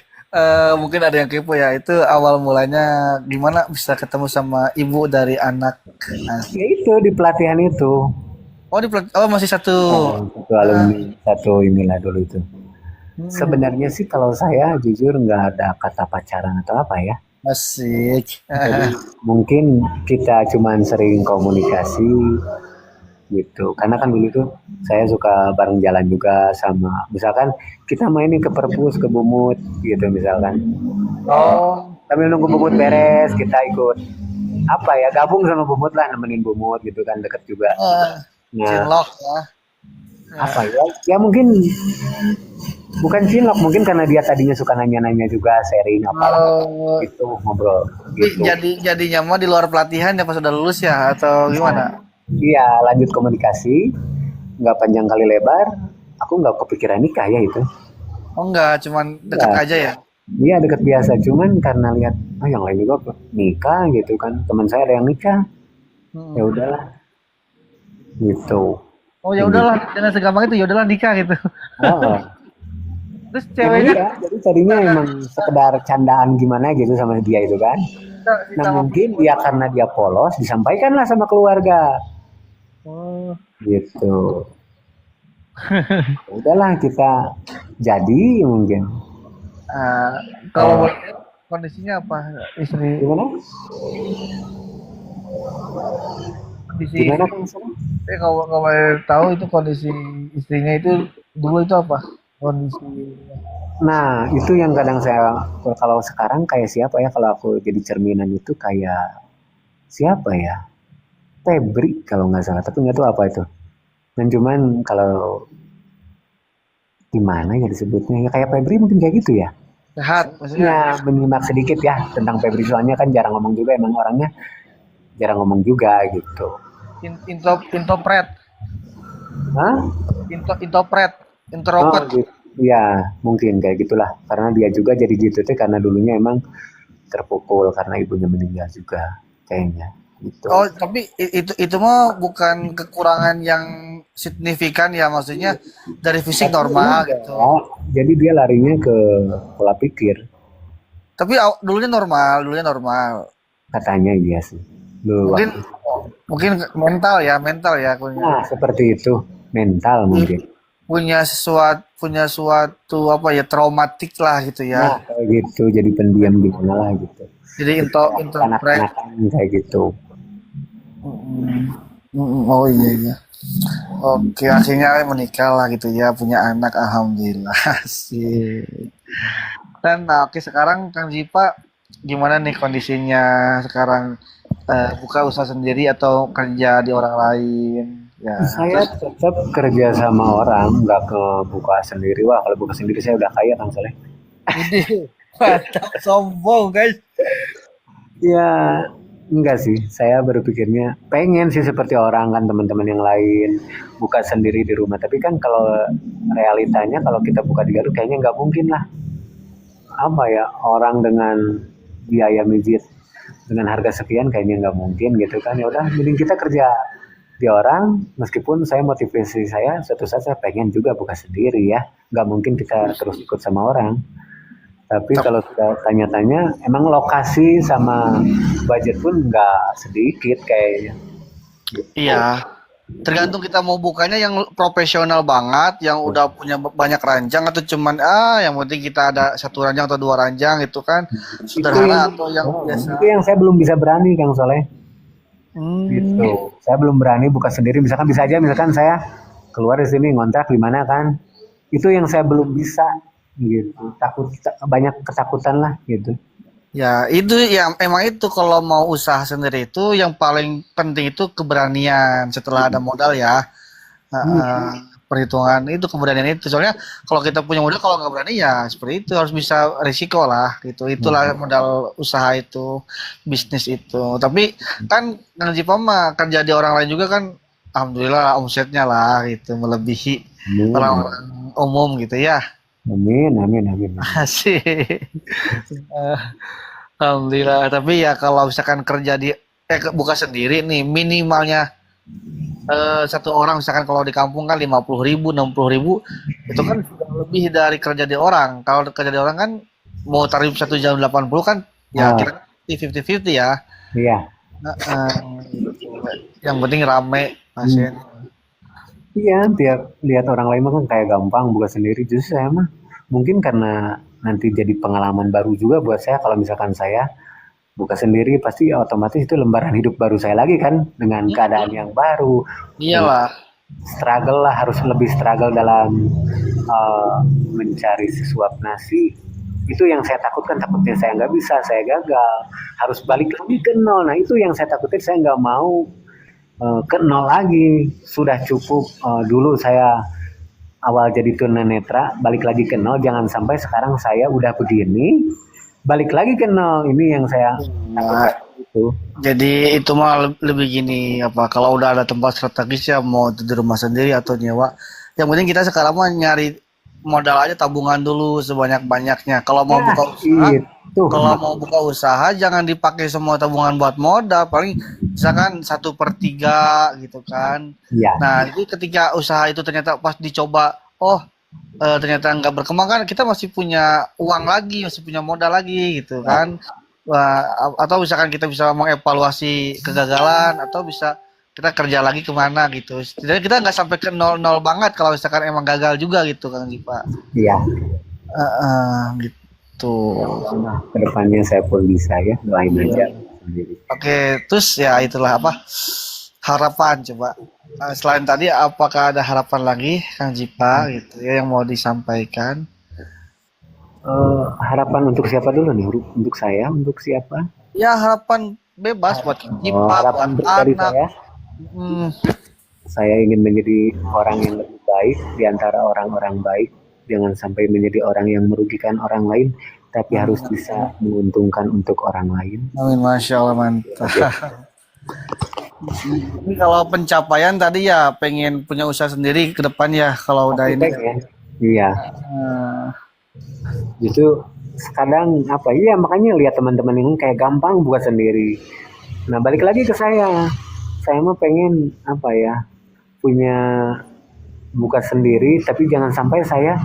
mungkin ada yang kepo ya. Itu awal mulanya gimana bisa ketemu sama ibu dari anak. Nah, Ya itu di pelatihan itu. Oh masih satu. Satu alumni, satu inilah dulu itu. Hmm, Sebenarnya sih kalau saya jujur nggak ada kata pacaran atau apa ya. asik. Jadi mungkin kita cuman sering komunikasi gitu. Karena kan dulu tuh saya suka bareng jalan juga sama, misalkan kita mainin ke perpus, ke Bumut gitu misalkan. Oh, Sambil nunggu Bumut beres, kita ikut apa ya, gabung sama Bumut lah, nemenin Bumut gitu kan, deket juga. Nah, cinlok ya. apa ya? Ya mungkin bukan cinlok, mungkin karena dia tadinya suka nanya-nanya juga, sharing apalah Oh, gitu, ngobrol tapi gitu. jadinya mah di luar pelatihan ya pas udah lulus ya atau gimana? Iya, lanjut komunikasi, nggak panjang kali lebar. Aku nggak kepikiran nikah ya itu. Oh enggak, cuman deket Ya, aja ya. dia deket biasa. Cuman karena lihat, yang lain juga nikah gitu kan. Teman saya ada yang nikah, ya Hmm. udahlah gitu. Oh ya Ini. udahlah, jangan segampang itu ya udahlah nikah gitu. Oh, Terus emang ceweknya iya. Jadi tadinya emang sekedar candaan gimana gitu sama dia itu kan. Nah sama mungkin dia karena dia polos, disampaikanlah sama keluarga oh, gitu. Ya udahlah kita jadi mungkin. ah, kalau Oh, boleh tahu, kondisinya apa istri gimana? kondisi Gimana istri kan misalnya? kalau boleh tahu itu kondisi istrinya itu dulu itu apa kondisi Nah, itu yang kadang saya, kalau sekarang kayak siapa ya, kalau aku jadi cerminan itu kayak siapa ya? Febri kalau nggak salah, tapi nggak tahu apa itu. Dan cuman kalau gimana ya disebutnya, ya kayak Febri mungkin kayak gitu ya. sehat Saya maksudnya punya menyimak sedikit ya tentang Febri, soalnya kan jarang ngomong juga, emang orangnya jarang ngomong juga gitu. introvert Hah? introvert Oh introvert gitu. Ya, mungkin kayak gitulah. Karena dia juga jadi gitu tuh karena dulunya emang terpukul karena ibunya meninggal juga kayaknya gitu. oh tapi itu mah bukan kekurangan yang signifikan ya maksudnya dari fisik Tapi normal gitu enggak, jadi dia larinya ke pola pikir, tapi dulunya normal katanya iya sih. Dulu mungkin waktu. mungkin mental ya punya Nah, seperti itu, mental mungkin. punya suatu apa ya traumatik lah gitu ya Nah, kayak gitu, jadi pendiam gimana lah gitu. jadi Jadi kayak introvert. kanak-kanakan kayak gitu. Mm, oh iya iya. Oke, akhirnya menikah lah gitu ya, punya anak, alhamdulillah. Sih. Dan nah, oke sekarang Kang Zipa gimana nih kondisinya sekarang buka usaha sendiri atau kerja di orang lain? Ya, Saya terus tetap kerja sama orang, nggak ke buka sendiri. Wah, kalau buka sendiri saya udah kaya kan, Soleh. ide mantap sombong guys. Ya, enggak sih. Saya berpikirnya pengen sih seperti orang kan, teman-teman yang lain buka sendiri di rumah. Tapi kan kalau realitanya kalau kita buka di Garut kayaknya nggak mungkin lah. Apa ya, orang dengan biaya mijit dengan harga sekian kayaknya nggak mungkin gitu kan. Ya udah, mending kita kerja di orang. Meskipun saya, motivasi saya suatu saat saya pengen juga buka sendiri ya. Nggak mungkin kita terus ikut sama orang. Tapi Tep- kalau sudah tanya-tanya, emang lokasi sama budget pun nggak sedikit kayaknya. Gitu. Iya, tergantung kita mau bukanya yang profesional banget, yang udah punya banyak ranjang atau cuman yang penting kita ada satu ranjang atau dua ranjang itu kan Itu sederhana yang, atau yang biasa. itu yang saya belum bisa berani, Kang Soleh. Hmm, Gitu. Saya belum berani buka sendiri. Misalkan bisa aja, misalkan saya keluar di sini ngontrak di mana kan. Itu yang saya belum bisa gitu. Takut, banyak ketakutan lah gitu. ya itu yang emang itu kalau mau usaha sendiri itu yang paling penting itu keberanian setelah ada modal ya. Heeh, perhitungan itu keberanian itu soalnya kalau kita punya modal kalau nggak berani ya seperti itu harus bisa risiko lah gitu itulah modal usaha itu bisnis itu tapi kan Kang Jipa mah kerja di orang lain juga kan alhamdulillah omsetnya lah gitu melebihi Amin. orang-orang umum gitu ya. Amin, amin, amin, amin. Asik. Alhamdulillah tapi ya kalau misalkan kerja di buka sendiri nih minimalnya satu orang misalkan kalau di kampung kan 50.000 60.000 itu kan sudah lebih dari kerja di orang kalau kerja di orang kan mau tarif 1 jam 80 kan ya Oh, kita 50-50 ya. iya. Nah, yang penting rame pasien Iya, tiap lihat orang lain mah kan kayak gampang buka sendiri. Justru saya mah mungkin karena nanti jadi pengalaman baru juga buat saya kalau misalkan saya buka sendiri pasti otomatis itu lembaran hidup baru saya lagi kan dengan keadaan yang baru, dengan Iyalah. struggle lah harus lebih struggle dalam eh, mencari sesuap nasi. Itu yang saya takutkan, takutnya saya nggak bisa, saya gagal, harus balik lagi ke nol. Nah itu yang saya takutin, saya nggak mau ke nol lagi. Sudah cukup dulu saya awal jadi tunanetra, balik lagi ke nol. Jangan sampai sekarang saya udah begini, balik lagi ke nol. Ini yang saya Nah, takutkan itu. jadi itu mah lebih gini apa kalau udah ada tempat strategis ya mau itu di rumah sendiri atau nyewa. Yang penting kita sekarang mah nyari modal aja tabungan dulu sebanyak-banyaknya. Nah itu Kalau mau buka usaha jangan dipakai semua tabungan buat modal, paling misalkan 1/3 gitu kan. ya, Nah, itu ketika usaha itu ternyata pas dicoba, oh ternyata nggak berkembang kan kita masih punya uang lagi, masih punya modal lagi gitu kan. Wah, atau misalkan kita bisa mengevaluasi kegagalan atau bisa kita kerja lagi kemana gitu. Setidaknya kita nggak sampai ke nol banget kalau misalkan emang gagal juga gitu kan Gipa. ya. Gitu. Nah, kedepannya saya pun bisa ya, doain Iya. aja sendiri. Oke, terus ya itulah apa harapan coba. Selain tadi, apakah ada harapan lagi Kang Jipa gitu ya yang mau disampaikan? Harapan untuk siapa dulu nih? Untuk saya, untuk siapa? Ya harapan bebas buat Kang Jipa, Harapan buat pribadi anak. saya, Hmm, saya ingin menjadi orang yang lebih baik di antara orang-orang baik. Jangan sampai menjadi orang yang merugikan orang lain, tapi harus amin, bisa menguntungkan untuk orang lain. amin, masya Allah mantap. Ya, Ini kalau pencapaian tadi ya pengen punya usaha sendiri ke depan ya kalau udah pasti ini. pengen. Iya, Eh, justru kadang apa? Iya, makanya lihat teman-teman ini kayak gampang buat sendiri. Nah, balik lagi ke saya. Saya mah pengen apa ya? Punya buka sendiri, tapi jangan sampai saya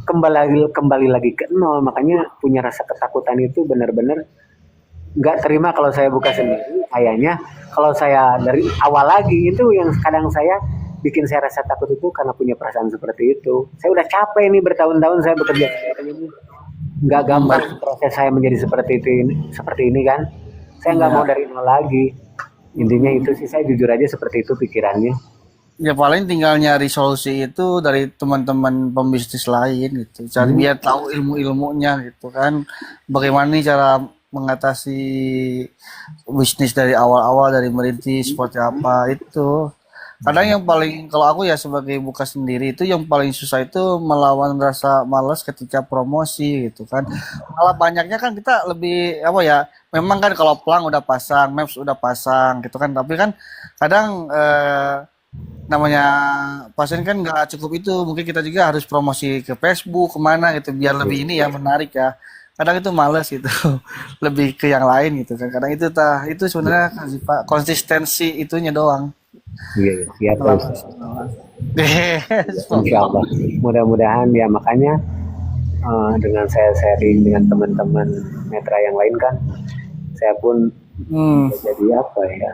kembali lagi ke nol. Makanya punya rasa ketakutan itu benar-benar nggak terima kalau saya buka sendiri. Kayaknya kalau saya dari awal lagi itu yang kadang saya bikin saya rasa takut itu karena punya perasaan seperti itu. Saya udah capek nih bertahun-tahun saya bekerja ini, nggak gampang proses saya menjadi seperti ini kan. Saya nggak mau ya, dari nol lagi. Intinya itu sih, saya jujur aja seperti itu pikirannya. ya paling tinggal nyari solusi itu dari teman-teman pembisnis lain gitu. Cari Hmm, biar tahu ilmu-ilmunya gitu kan. Bagaimana nih cara mengatasi bisnis dari awal-awal dari merintis seperti apa itu. Kadang yang paling kalau aku ya sebagai buka sendiri itu yang paling susah itu melawan rasa malas ketika promosi gitu kan. Malah banyaknya kan kita lebih apa ya, memang kan kalau pelang udah pasang, maps udah pasang gitu kan, tapi kan kadang namanya pasien kan nggak cukup itu, mungkin kita juga harus promosi ke Facebook kemana gitu biar lebih ini ya menarik ya. Kadang itu males gitu, lebih ke yang lain gitu kan. Kadang itu sebenarnya Pak, konsistensi itunya doang. iya, iya, siap terus. Yes, Insya Allah. Mudah-mudahan ya, makanya dengan saya sharing dengan teman-teman netra yang lain kan, saya pun hmm, bisa jadi apa ya,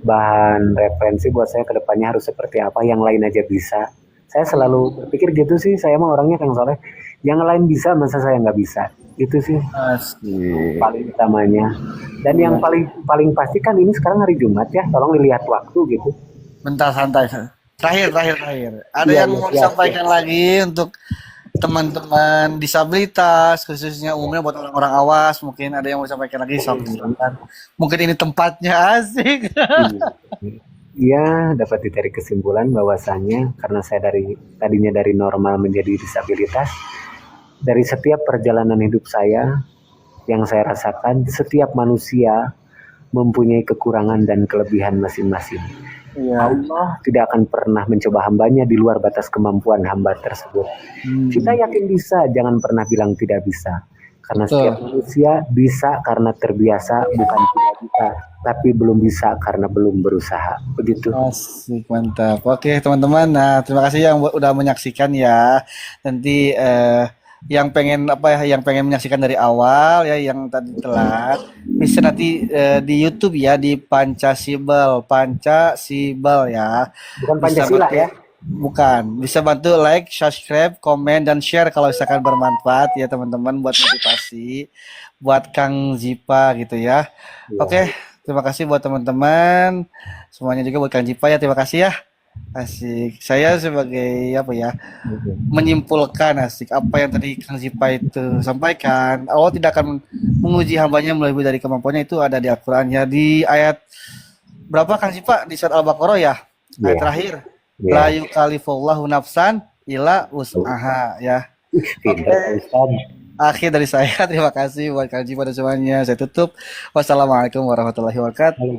bahan referensi buat saya ke depannya harus seperti apa, yang lain aja bisa. Saya selalu berpikir gitu sih, saya mah orangnya Kang Soleh, yang lain bisa masa saya nggak bisa, itu sih asik. paling utamanya. Dan yang paling paling pasti kan ini sekarang hari Jumat ya, tolong dilihat waktu gitu. Bentar santai. Terakhir. Ada Iya, yang iya, mau siap, siap. disampaikan lagi untuk teman-teman disabilitas, khususnya umumnya buat orang-orang awas, mungkin ada yang mau disampaikan lagi, silakan. Mungkin ini tempatnya asik. Iya. Iya, dapat ditarik kesimpulan bahwasannya karena saya tadinya dari normal menjadi disabilitas, dari setiap perjalanan hidup saya yang saya rasakan, setiap manusia mempunyai kekurangan dan kelebihan masing-masing. Iya. Allah tidak akan pernah mencoba hambanya di luar batas kemampuan hamba tersebut. Kita Hmm, yakin bisa, jangan pernah bilang tidak bisa. Karena setiap betul. manusia bisa karena terbiasa, bukan tidak bisa, tapi belum bisa karena belum berusaha. Begitu. Asik, mantap. Oke, teman-teman. Nah, terima kasih yang udah menyaksikan ya. Nanti yang pengen apa ya, yang pengen menyaksikan dari awal ya, yang tadi telat, bisa nanti di YouTube ya di Pancasibel ya. Bukan Bisa Pancasila berarti ya. Bukan, bisa bantu like, subscribe, komen, dan share kalau misalkan bermanfaat ya teman-teman buat motivasi, buat Kang Zipa gitu ya. Iya. Oke, terima kasih buat teman-teman, semuanya juga buat Kang Zipa ya, terima kasih ya. Asik, saya sebagai apa ya, menyimpulkan asik apa yang tadi Kang Zipa itu sampaikan. Allah tidak akan menguji hambanya melebihi dari kemampuannya, itu ada di Al-Quran ya, di ayat berapa Kang Zipa di surat Al-Baqarah ya, ayat Iya. terakhir. Iya. La yukallifullahu nafsan illa wus'aha ya. Pinter Oke, Pak Ustadz. akhir dari saya. Terima kasih buat kaji pada semuanya. Saya tutup. Wassalamualaikum warahmatullahi wabarakatuh.